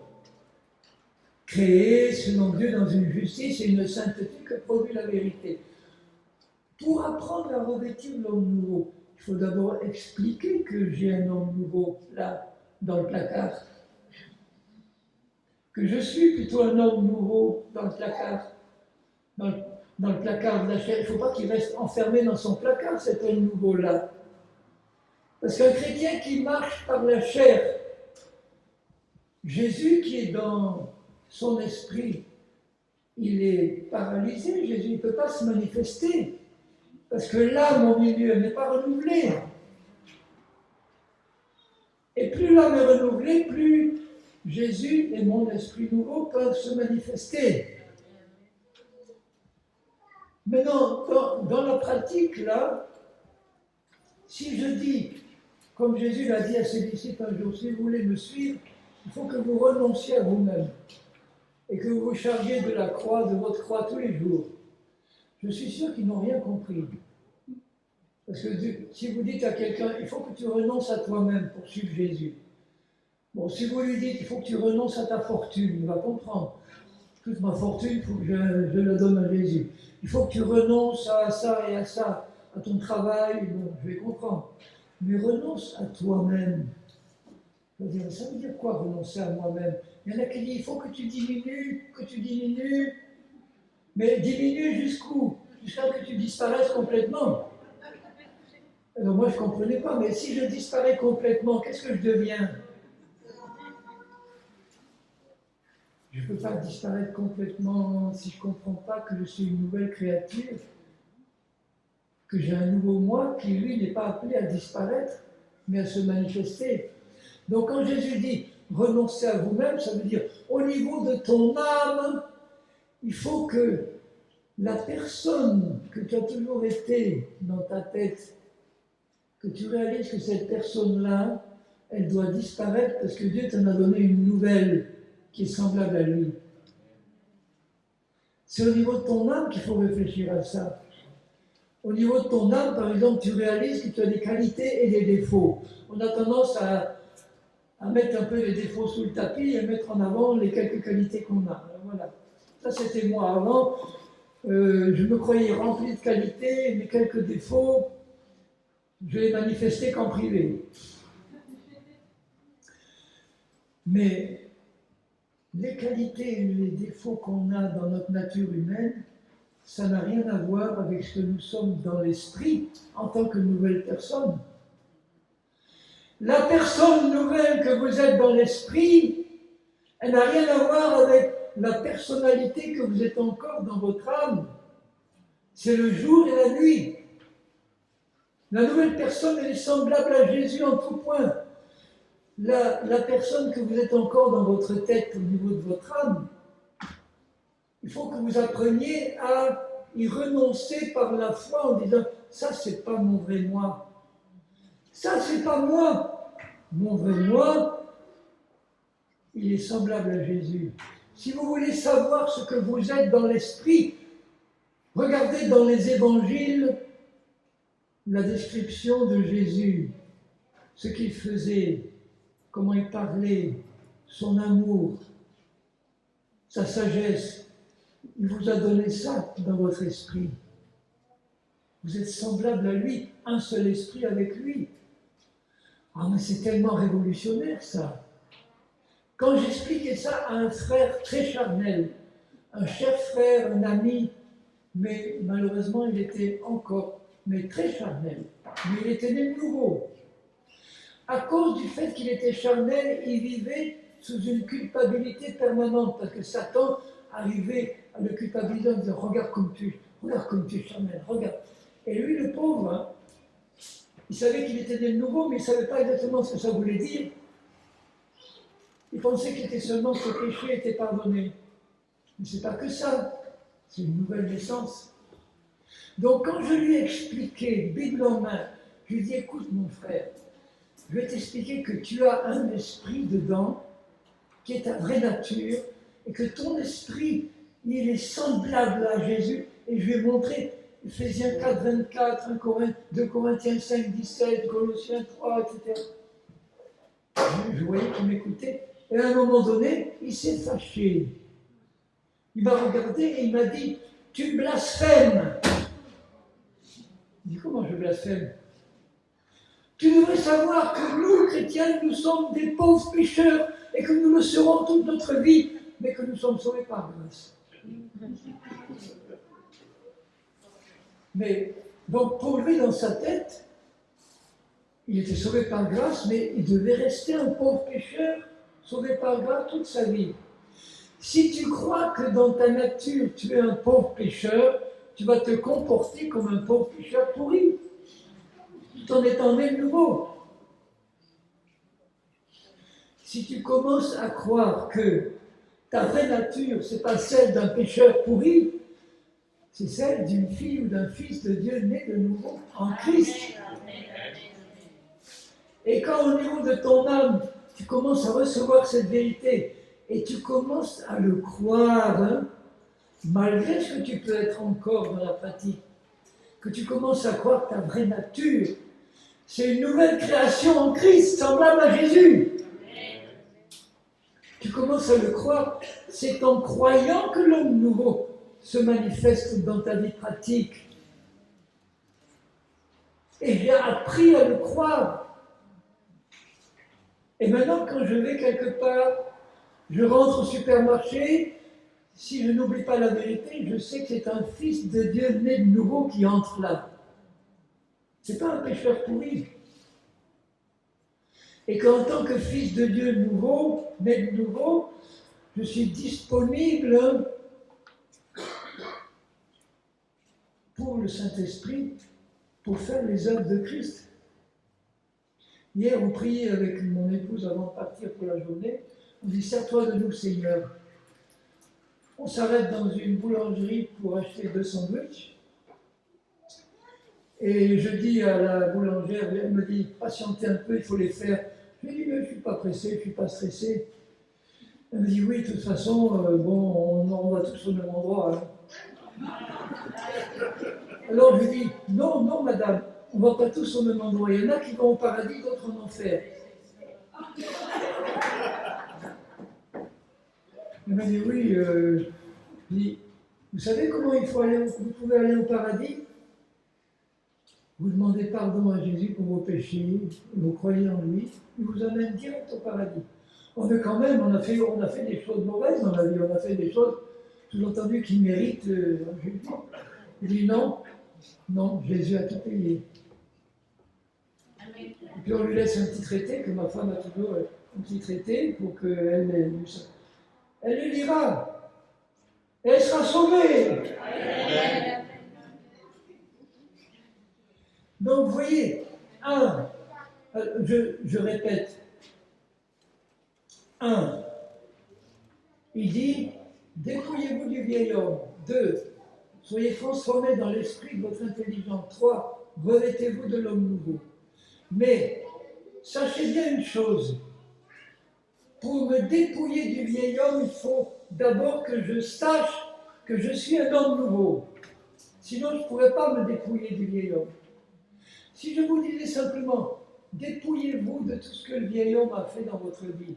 créé selon Dieu dans une justice et une sainteté que produit la vérité. Pour apprendre à revêtir l'homme nouveau, il faut d'abord expliquer que j'ai un homme nouveau là, dans le placard. Que je suis plutôt un homme nouveau dans le placard. Dans le placard de la chair. Il ne faut pas qu'il reste enfermé dans son placard, cet homme nouveau-là. Parce qu'un chrétien qui marche par la chair, Jésus qui est dans son esprit, il est paralysé, Jésus ne peut pas se manifester. Parce que l'âme au milieu n'est pas renouvelée. Et plus l'âme est renouvelée, plus Jésus et mon esprit nouveau peuvent se manifester. Maintenant, dans la pratique, là, si je dis, comme Jésus l'a dit à ses disciples un jour, si vous voulez me suivre, il faut que vous renonciez à vous-même et que vous vous chargiez de la croix, de votre croix tous les jours. Je suis sûr qu'ils n'ont rien compris. Parce que si vous dites à quelqu'un, il faut que tu renonces à toi-même pour suivre Jésus. Bon, si vous lui dites, il faut que tu renonces à ta fortune, il va comprendre. Toute ma fortune, il faut que je la donne à Jésus. Il faut que tu renonces à ça et à ça, à ton travail, bon, je vais comprendre. Mais renonce à toi-même. Ça veut dire quoi, renoncer à moi-même? Il y en a qui disent, il faut que tu diminues, mais diminue jusqu'où? Jusqu'à ce que tu disparaisses complètement. Alors moi, je ne comprenais pas, mais si je disparais complètement, qu'est-ce que je deviens? Je ne peux pas disparaître complètement si je ne comprends pas que je suis une nouvelle créature, que j'ai un nouveau moi qui, lui, n'est pas appelé à disparaître, mais à se manifester. Donc quand Jésus dit « renoncez à vous-même », ça veut dire au niveau de ton âme, il faut que la personne que tu as toujours été dans ta tête, que tu réalises que cette personne-là, elle doit disparaître parce que Dieu t'en a donné une nouvelle qui est semblable à lui. C'est au niveau de ton âme qu'il faut réfléchir à ça. Au niveau de ton âme, par exemple, tu réalises que tu as des qualités et des défauts. On a tendance à mettre un peu les défauts sous le tapis et à mettre en avant les quelques qualités qu'on a. Alors voilà. Ça, c'était moi avant. Je me croyais rempli de qualités, mais quelques défauts, je les manifestais qu'en privé. Mais les qualités et les défauts qu'on a dans notre nature humaine, ça n'a rien à voir avec ce que nous sommes dans l'esprit en tant que nouvelle personne. La personne nouvelle que vous êtes dans l'esprit, elle n'a rien à voir avec la personnalité que vous êtes encore dans votre âme. C'est le jour et la nuit. La nouvelle personne, elle est semblable à Jésus en tout point. La personne que vous êtes encore dans votre tête, au niveau de votre âme, il faut que vous appreniez à y renoncer par la foi en disant « ça, c'est pas mon vrai moi. Ça, c'est pas moi. Mon vrai moi, il est semblable à Jésus. » Si vous voulez savoir ce que vous êtes dans l'esprit, regardez dans les évangiles la description de Jésus, ce qu'il faisait, comment il parlait, son amour, sa sagesse. Il vous a donné ça dans votre esprit. Vous êtes semblable à lui, un seul esprit avec lui. Ah, mais c'est tellement révolutionnaire ça. Quand j'expliquais ça à un frère très charnel, un cher frère, un ami, mais malheureusement il était encore, mais très charnel, mais il était né de nouveau. À cause du fait qu'il était charnel, il vivait sous une culpabilité permanente, parce que Satan arrivait à le culpabiliser en disant « regarde comme tu es charnel, regarde ». Et lui, le pauvre, hein, il savait qu'il était né de nouveau, mais il ne savait pas exactement ce que ça voulait dire. Il pensait qu'il était seulement que ses péchés étaient pardonnés. Mais ce n'est pas que ça, c'est une nouvelle naissance. Donc quand je lui ai expliqué, Bible en main, je lui ai dit « écoute mon frère, je vais t'expliquer que tu as un esprit dedans, qui est ta vraie nature, et que ton esprit, il est semblable à Jésus, et je lui ai montré Ephésiens 4, 24, 2 Corinthiens 5, 17, Colossiens 3, etc. Je voyais qu'il m'écoutait. Et à un moment donné, il s'est fâché. Il m'a regardé et il m'a dit « Tu blasphèmes !» Je dis « Comment je blasphème ?» Tu devrais savoir que nous, chrétiens, nous sommes des pauvres pécheurs et que nous le serons toute notre vie, mais que nous sommes sauvés par grâce. Mais, donc, pour lui, dans sa tête, il était sauvé par grâce, mais il devait rester un pauvre pécheur, sauvé par grâce toute sa vie. Si tu crois que dans ta nature, tu es un pauvre pécheur, tu vas te comporter comme un pauvre pécheur pourri, tout en étant né de nouveau. Si tu commences à croire que ta vraie nature, ce n'est pas celle d'un pécheur pourri, c'est celle d'une fille ou d'un fils de Dieu né de nouveau en Christ. Et quand au niveau de ton âme, tu commences à recevoir cette vérité et tu commences à le croire, hein, malgré ce que tu peux être encore dans la pratique, que tu commences à croire ta vraie nature, c'est une nouvelle création en Christ, semblable à Jésus. Tu commences à le croire, c'est en croyant que l'homme nouveau se manifeste dans ta vie pratique. Et j'ai appris à le croire. Et maintenant, quand je vais quelque part, je rentre au supermarché, si je n'oublie pas la vérité, je sais que c'est un fils de Dieu né de nouveau qui entre là. C'est pas un pécheur pourri. Et qu'en tant que fils de Dieu nouveau, né de nouveau, je suis disponible pour le Saint-Esprit, pour faire les œuvres de Christ. Hier, on priait avec mon épouse avant de partir pour la journée. On dit « Sers-toi de nous, Seigneur ». On s'arrête dans une boulangerie pour acheter 2 sandwichs. Et je dis à la boulangère, elle me dit « Patientez un peu, il faut les faire ». Je lui dis « Mais je ne suis pas pressé, je ne suis pas stressé ». Elle me dit « Oui, de toute façon, bon, on va tous au même endroit. Hein. » Alors je lui dis « Non, non, madame, on ne va pas tous au même endroit. Il y en a qui vont au paradis, d'autres en enfer. » Elle m'a dit « Oui, je dis, vous savez comment il faut aller, vous pouvez aller au paradis? Vous demandez pardon à Jésus pour vos péchés, vous croyez en lui, il vous amène direct au paradis. On a quand même, on a fait des choses mauvaises dans la vie, on a fait des choses, sous-entendu, qui méritent un jugement. Il dit non, non, Jésus a tout payé. Et puis on lui laisse un petit traité, que ma femme a toujours un petit traité, pour qu'elle le lira. Et elle sera sauvée. Donc, vous voyez, je répète, il dit, dépouillez-vous du vieil homme. 2, soyez transformés dans l'esprit de votre intelligence. 3, revêtez-vous de l'homme nouveau. Mais, sachez bien une chose, pour me dépouiller du vieil homme, il faut d'abord que je sache que je suis un homme nouveau. Sinon, je ne pourrais pas me dépouiller du vieil homme. Si je vous disais simplement, dépouillez-vous de tout ce que le vieil homme a fait dans votre vie,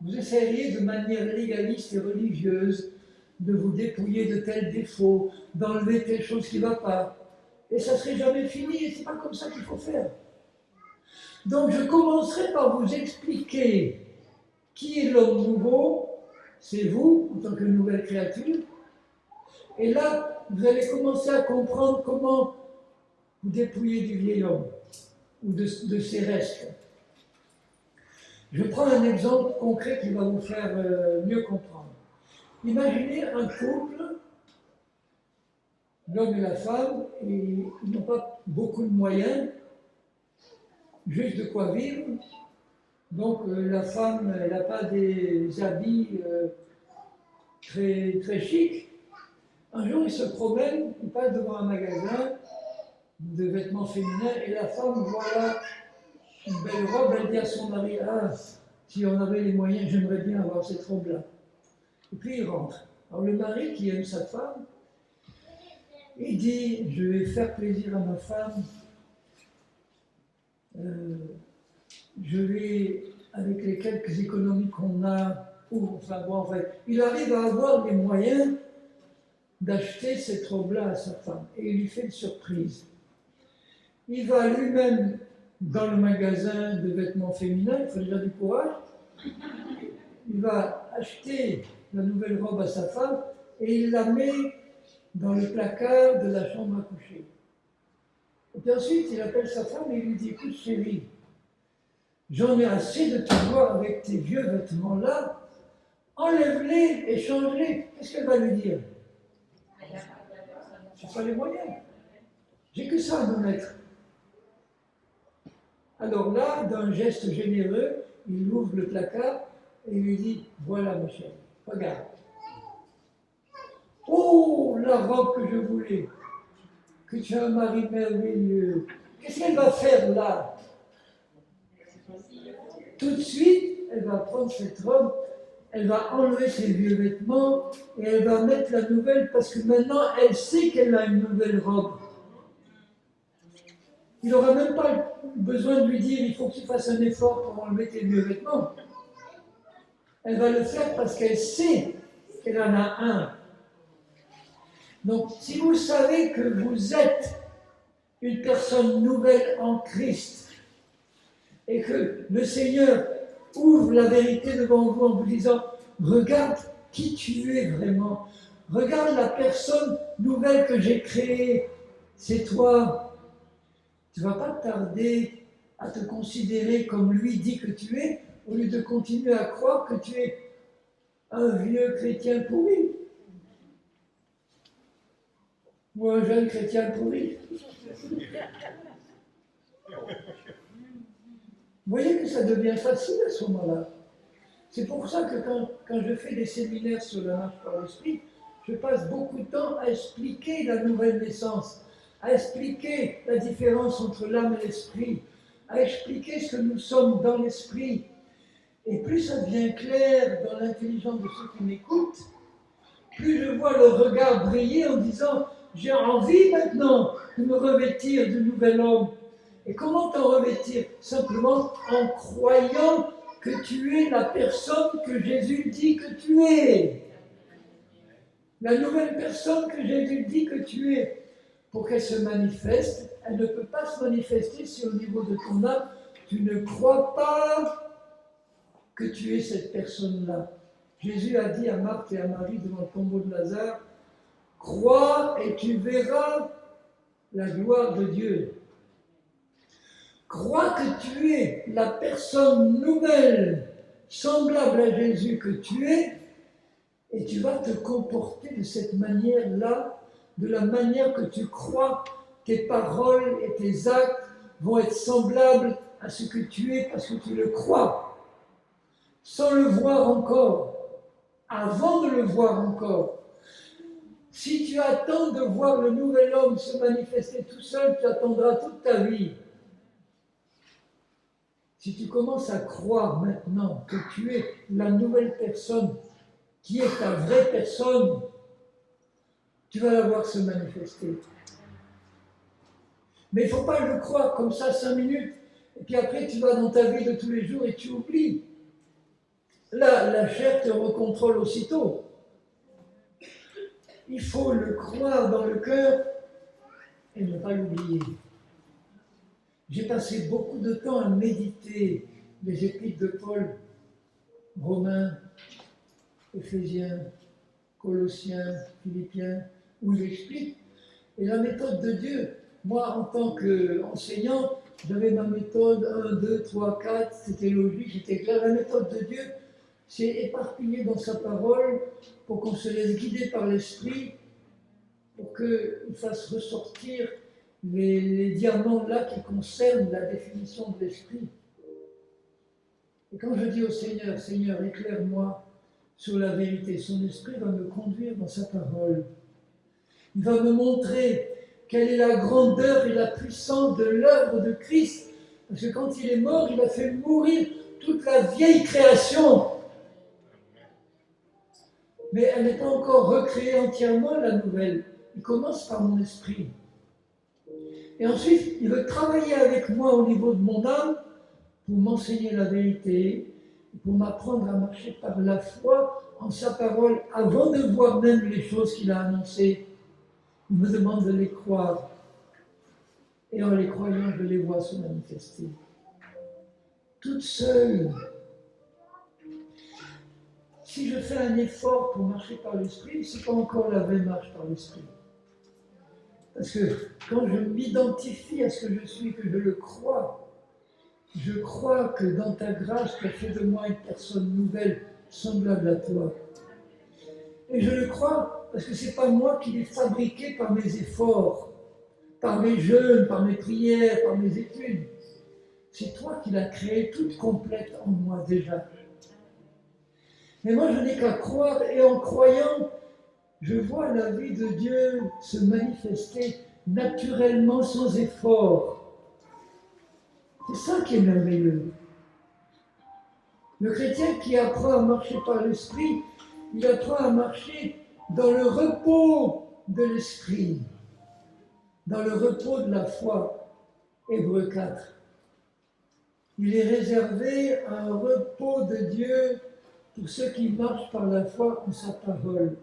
vous essaieriez de manière légaliste et religieuse de vous dépouiller de tels défauts, d'enlever telle chose qui ne va pas. Et ça ne serait jamais fini, et ce n'est pas comme ça qu'il faut faire. Donc je commencerai par vous expliquer qui est l'homme nouveau, c'est vous, en tant que nouvelle créature. Et là, vous allez commencer à comprendre comment vous dépouiller du vieil homme, ou de ses restes. Je prends un exemple concret qui va vous faire mieux comprendre. Imaginez un couple, l'homme et la femme, et ils n'ont pas beaucoup de moyens, juste de quoi vivre. Donc la femme, elle n'a pas des habits très, très chics. Un jour, il se promène, il passe devant un magasin de vêtements féminins, et la femme voit là une belle robe, elle dit à son mari, ah, si on avait les moyens, j'aimerais bien avoir cette robe-là. Et puis il rentre. Alors le mari qui aime sa femme, Il dit, je vais faire plaisir à ma femme, je vais, avec les quelques économies qu'on a, il arrive à avoir les moyens d'acheter cette robe-là à sa femme. Et il lui fait une surprise. Il va lui-même dans le magasin de vêtements féminins, il faut déjà du courage. Il va acheter la nouvelle robe à sa femme et il la met dans le placard de la chambre à coucher. Et puis ensuite, il appelle sa femme et il lui dit, écoute chérie, j'en ai assez de te voir avec tes vieux vêtements-là, enlève-les et change-les. Qu'est-ce qu'elle va lui dire? Je n'ai pas les moyens. J'ai que ça à me mettre. Alors là, d'un geste généreux, il ouvre le placard et lui dit, voilà ma chérie, regarde. Oh, la robe que je voulais, que tu as un mari merveilleux. Qu'est-ce qu'elle va faire là? Tout de suite, elle va prendre cette robe, elle va enlever ses vieux vêtements et elle va mettre la nouvelle parce que maintenant, elle sait qu'elle a une nouvelle robe. Il n'aura même pas besoin de lui dire, il faut que tu fasses un effort pour enlever tes vieux vêtements. Elle va le faire parce qu'elle sait qu'elle en a un. Donc, si vous savez que vous êtes une personne nouvelle en Christ et que le Seigneur ouvre la vérité devant vous en vous disant « Regarde qui tu es vraiment. Regarde la personne nouvelle que j'ai créée. C'est toi. » Tu ne vas pas tarder à te considérer comme lui dit que tu es, au lieu de continuer à croire que tu es un vieux chrétien pourri. Ou un jeune chrétien pourri. Vous voyez que ça devient facile à ce moment-là. C'est pour ça que quand je fais des séminaires sur la marche par l'esprit, je passe beaucoup de temps à expliquer la nouvelle naissance, à expliquer la différence entre l'âme et l'esprit, à expliquer ce que nous sommes dans l'esprit. Et plus ça devient clair dans l'intelligence de ceux qui m'écoutent, plus je vois le regard briller en disant « J'ai envie maintenant de me revêtir de nouvel homme. » Et comment t'en revêtir? Simplement en croyant que tu es la personne que Jésus dit que tu es. La nouvelle personne que Jésus dit que tu es. Pour qu'elle se manifeste, elle ne peut pas se manifester si au niveau de ton âme, tu ne crois pas que tu es cette personne-là. Jésus a dit à Marthe et à Marie devant le tombeau de Lazare, « Crois et tu verras la gloire de Dieu. » Crois que tu es la personne nouvelle, semblable à Jésus que tu es, et tu vas te comporter de cette manière-là, de la manière que tu crois, tes paroles et tes actes vont être semblables à ce que tu es parce que tu le crois, sans le voir encore, avant de le voir encore. Si tu attends de voir le nouvel homme se manifester tout seul, tu attendras toute ta vie. Si tu commences à croire maintenant que tu es la nouvelle personne, qui est ta vraie personne, tu vas la voir se manifester. Mais il ne faut pas le croire comme ça 5 minutes, et puis après tu vas dans ta vie de tous les jours et tu oublies. Là, la chair te recontrôle aussitôt. Il faut le croire dans le cœur et ne pas l'oublier. J'ai passé beaucoup de temps à méditer les épîtres de Paul, Romains, Éphésiens, Colossiens, Philippiens, où il explique. Et la méthode de Dieu, moi en tant qu'enseignant, j'avais ma méthode 1, 2, 3, 4, c'était logique, c'était clair. La méthode de Dieu, c'est éparpillé dans sa parole pour qu'on se laisse guider par l'Esprit, pour qu'il fasse ressortir les diamants là qui concernent la définition de l'Esprit. Et quand je dis au Seigneur, Seigneur, éclaire-moi sur la vérité, son Esprit va me conduire dans sa parole. Il va me montrer quelle est la grandeur et la puissance de l'œuvre de Christ. Parce que quand il est mort, il a fait mourir toute la vieille création. Mais elle n'est pas encore recréée entièrement, la nouvelle. il commence par mon esprit. Et ensuite, il veut travailler avec moi au niveau de mon âme pour m'enseigner la vérité, pour m'apprendre à marcher par la foi en sa parole, avant de voir même les choses qu'il a annoncées. Il me demande de les croire. Et en les croyant, je les vois se manifester. Toute seule. Si je fais un effort pour marcher par l'esprit, ce n'est pas encore la vraie marche par l'esprit. Parce que quand je m'identifie à ce que je suis, que je le crois, je crois que dans ta grâce, tu as fait de moi une personne nouvelle, semblable à toi. Et je le crois parce que ce n'est pas moi qui l'ai fabriqué par mes efforts, par mes jeûnes, par mes prières, par mes études. C'est toi qui l'as créée toute complète en moi déjà. Mais moi, je n'ai qu'à croire, et en croyant, je vois la vie de Dieu se manifester naturellement, sans effort. C'est ça qui est merveilleux. Le chrétien qui apprend à marcher par l'esprit, il apprend à marcher dans le repos de l'esprit, dans le repos de la foi. Hébreux 4. Il est réservé un repos de Dieu pour ceux qui marchent par la foi en sa parole.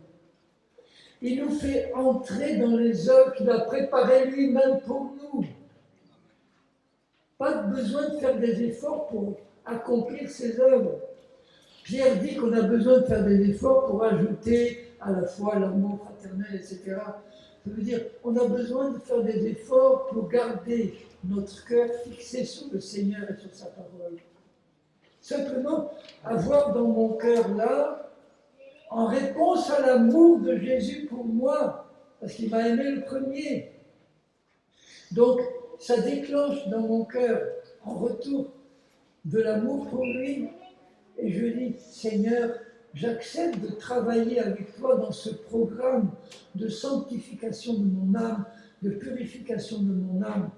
Il nous fait entrer dans les œuvres qu'il a préparées lui-même pour nous. Pas de besoin de faire des efforts pour accomplir ces œuvres. Pierre dit qu'on a besoin de faire des efforts pour ajouter à la foi l'amour fraternel, etc. Ça veut dire qu'on a besoin de faire des efforts pour garder notre cœur fixé sur le Seigneur et sur sa parole. Simplement, avoir dans mon cœur là, en réponse à l'amour de Jésus pour moi, parce qu'il m'a aimé le premier. Donc, ça déclenche dans mon cœur, en retour, de l'amour pour lui, et je dis, Seigneur, j'accepte de travailler avec toi dans ce programme de sanctification de mon âme, de purification de mon âme,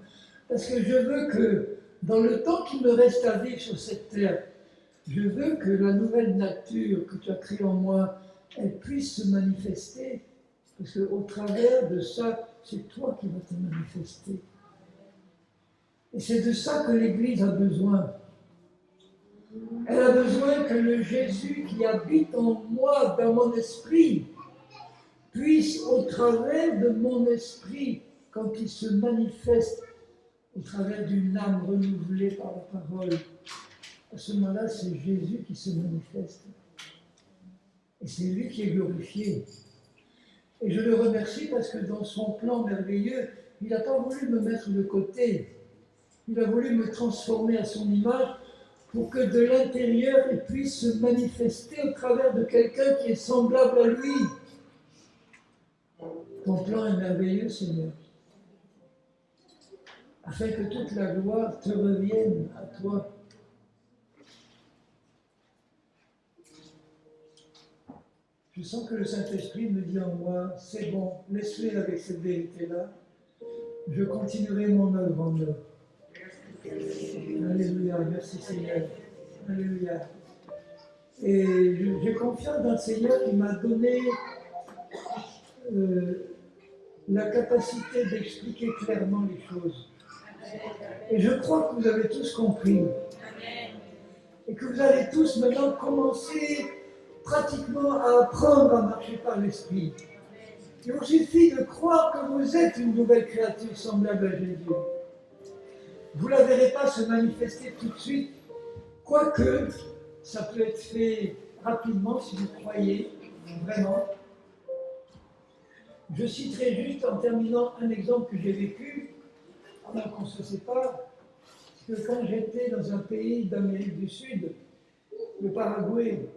parce que je veux que, dans le temps qu'il me reste à vivre sur cette terre, je veux que la nouvelle nature que tu as créée en moi, elle puisse se manifester, parce qu'au travers de ça, c'est toi qui vas te manifester. Et c'est de ça que l'Église a besoin. Elle a besoin que le Jésus qui habite en moi, dans mon esprit, puisse, au travers de mon esprit, quand il se manifeste, au travers d'une âme renouvelée par la parole, à ce moment-là, c'est Jésus qui se manifeste. Et c'est lui qui est glorifié. Et je le remercie parce que dans son plan merveilleux, il n'a pas voulu me mettre de côté. Il a voulu me transformer à son image pour que de l'intérieur, il puisse se manifester au travers de quelqu'un qui est semblable à lui. Ton plan est merveilleux, Seigneur. Afin que toute la gloire te revienne à toi. Je sens que le Saint-Esprit me dit en moi, c'est bon, laisse-les avec cette vérité-là. Je continuerai mon œuvre en eux. Alléluia, merci Seigneur. Alléluia. Et j'ai confiance dans le Seigneur qui m'a donné la capacité d'expliquer clairement les choses. Et je crois que vous avez tous compris. Et que vous allez tous maintenant commencer pratiquement à apprendre à marcher par l'Esprit. Il vous suffit de croire que vous êtes une nouvelle créature semblable à Jésus. Vous ne la verrez pas se manifester tout de suite, quoique ça peut être fait rapidement si vous croyez vraiment. Je citerai juste en terminant un exemple que j'ai vécu, avant qu'on se sépare, que quand j'étais dans un pays d'Amérique du Sud, le Paraguay,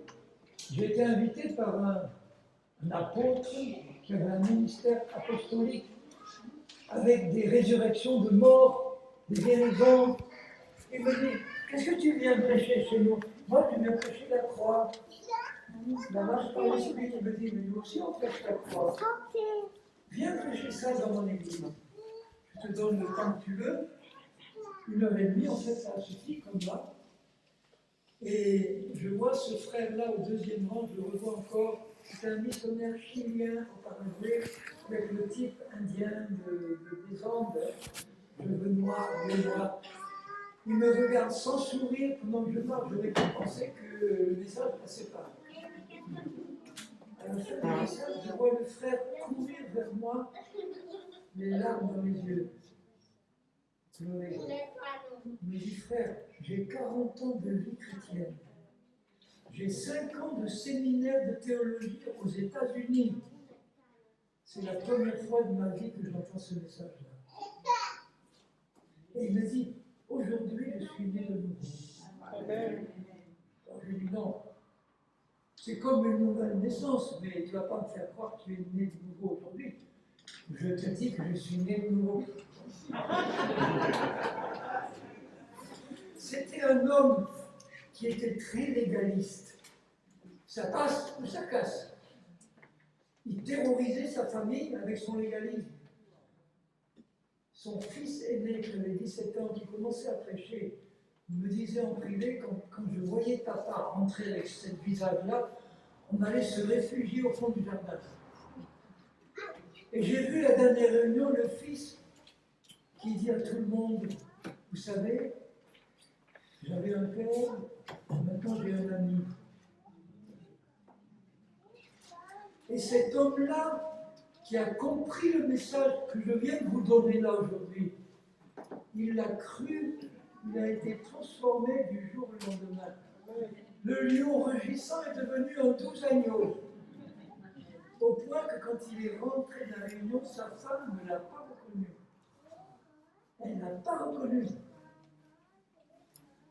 j'ai été invité par un apôtre qui avait un ministère apostolique avec des résurrections de morts, des guérisons. Il me dit, qu'est-ce que tu viens prêcher chez nous? Moi, je viens prêcher la croix. La marche par l'esprit, il me dit, mais nous aussi on prêche la croix. Viens prêcher ça dans mon église. Je te donne le temps que tu veux. 1h30, en fait, ça a suffi comme là. Et je vois ce frère-là au deuxième rang, je le revois encore. C'est un missionnaire chilien au Paraguay. avec le type indien des Andes, cheveux noirs, bleu noir. Il me regarde sans sourire pendant que je parle. J'aurais pu penser que le message ne passait pas. À la fin du message, je vois le frère courir vers moi, les larmes dans les yeux. Pleurer. Il me dit, frère, j'ai 40 ans de vie chrétienne. J'ai 5 ans de séminaire de théologie aux États-Unis. C'est la première fois de ma vie que j'entends ce message-là. Et il me dit, aujourd'hui, je suis né de nouveau. Amen. Alors je lui dis non, c'est comme une nouvelle naissance, mais tu ne vas pas me faire croire que tu es né de nouveau aujourd'hui. Je te dis que je suis né de nouveau. C'était un homme qui était très légaliste. Ça passe ou ça casse. Il terrorisait sa famille avec son légalisme. Son fils aîné, qui avait 17 ans, qui commençait à prêcher, me disait en privé, quand je voyais papa rentrer avec ce visage-là, on allait se réfugier au fond du jardin. Et j'ai vu la dernière réunion, le fils qui dit à tout le monde, vous savez, j'avais un père, maintenant j'ai un ami. Et cet homme-là, qui a compris le message que je viens de vous donner là aujourd'hui, il l'a cru, il a été transformé du jour au lendemain. Le lion rugissant est devenu un 12 agneaux. Au point que quand il est rentré dans la réunion, sa femme ne l'a pas reconnu. Elle ne l'a pas reconnu.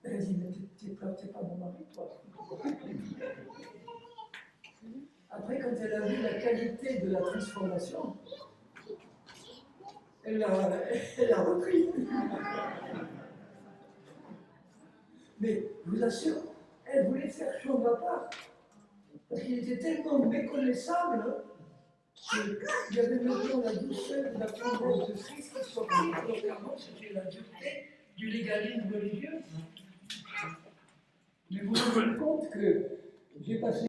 Elle a dit, mais tu n'es pas mon mari, toi. Après, quand elle a vu la qualité de la transformation, elle l'a repris. Mais je vous assure, elle voulait faire chambre à part. Parce qu'il était tellement méconnaissable qu'il y avait maintenant la douceur de la tendresse de Christ qui sortait. Alors qu'avant, c'était la dureté du légalisme religieux. Mais vous vous rendez compte que j'ai passé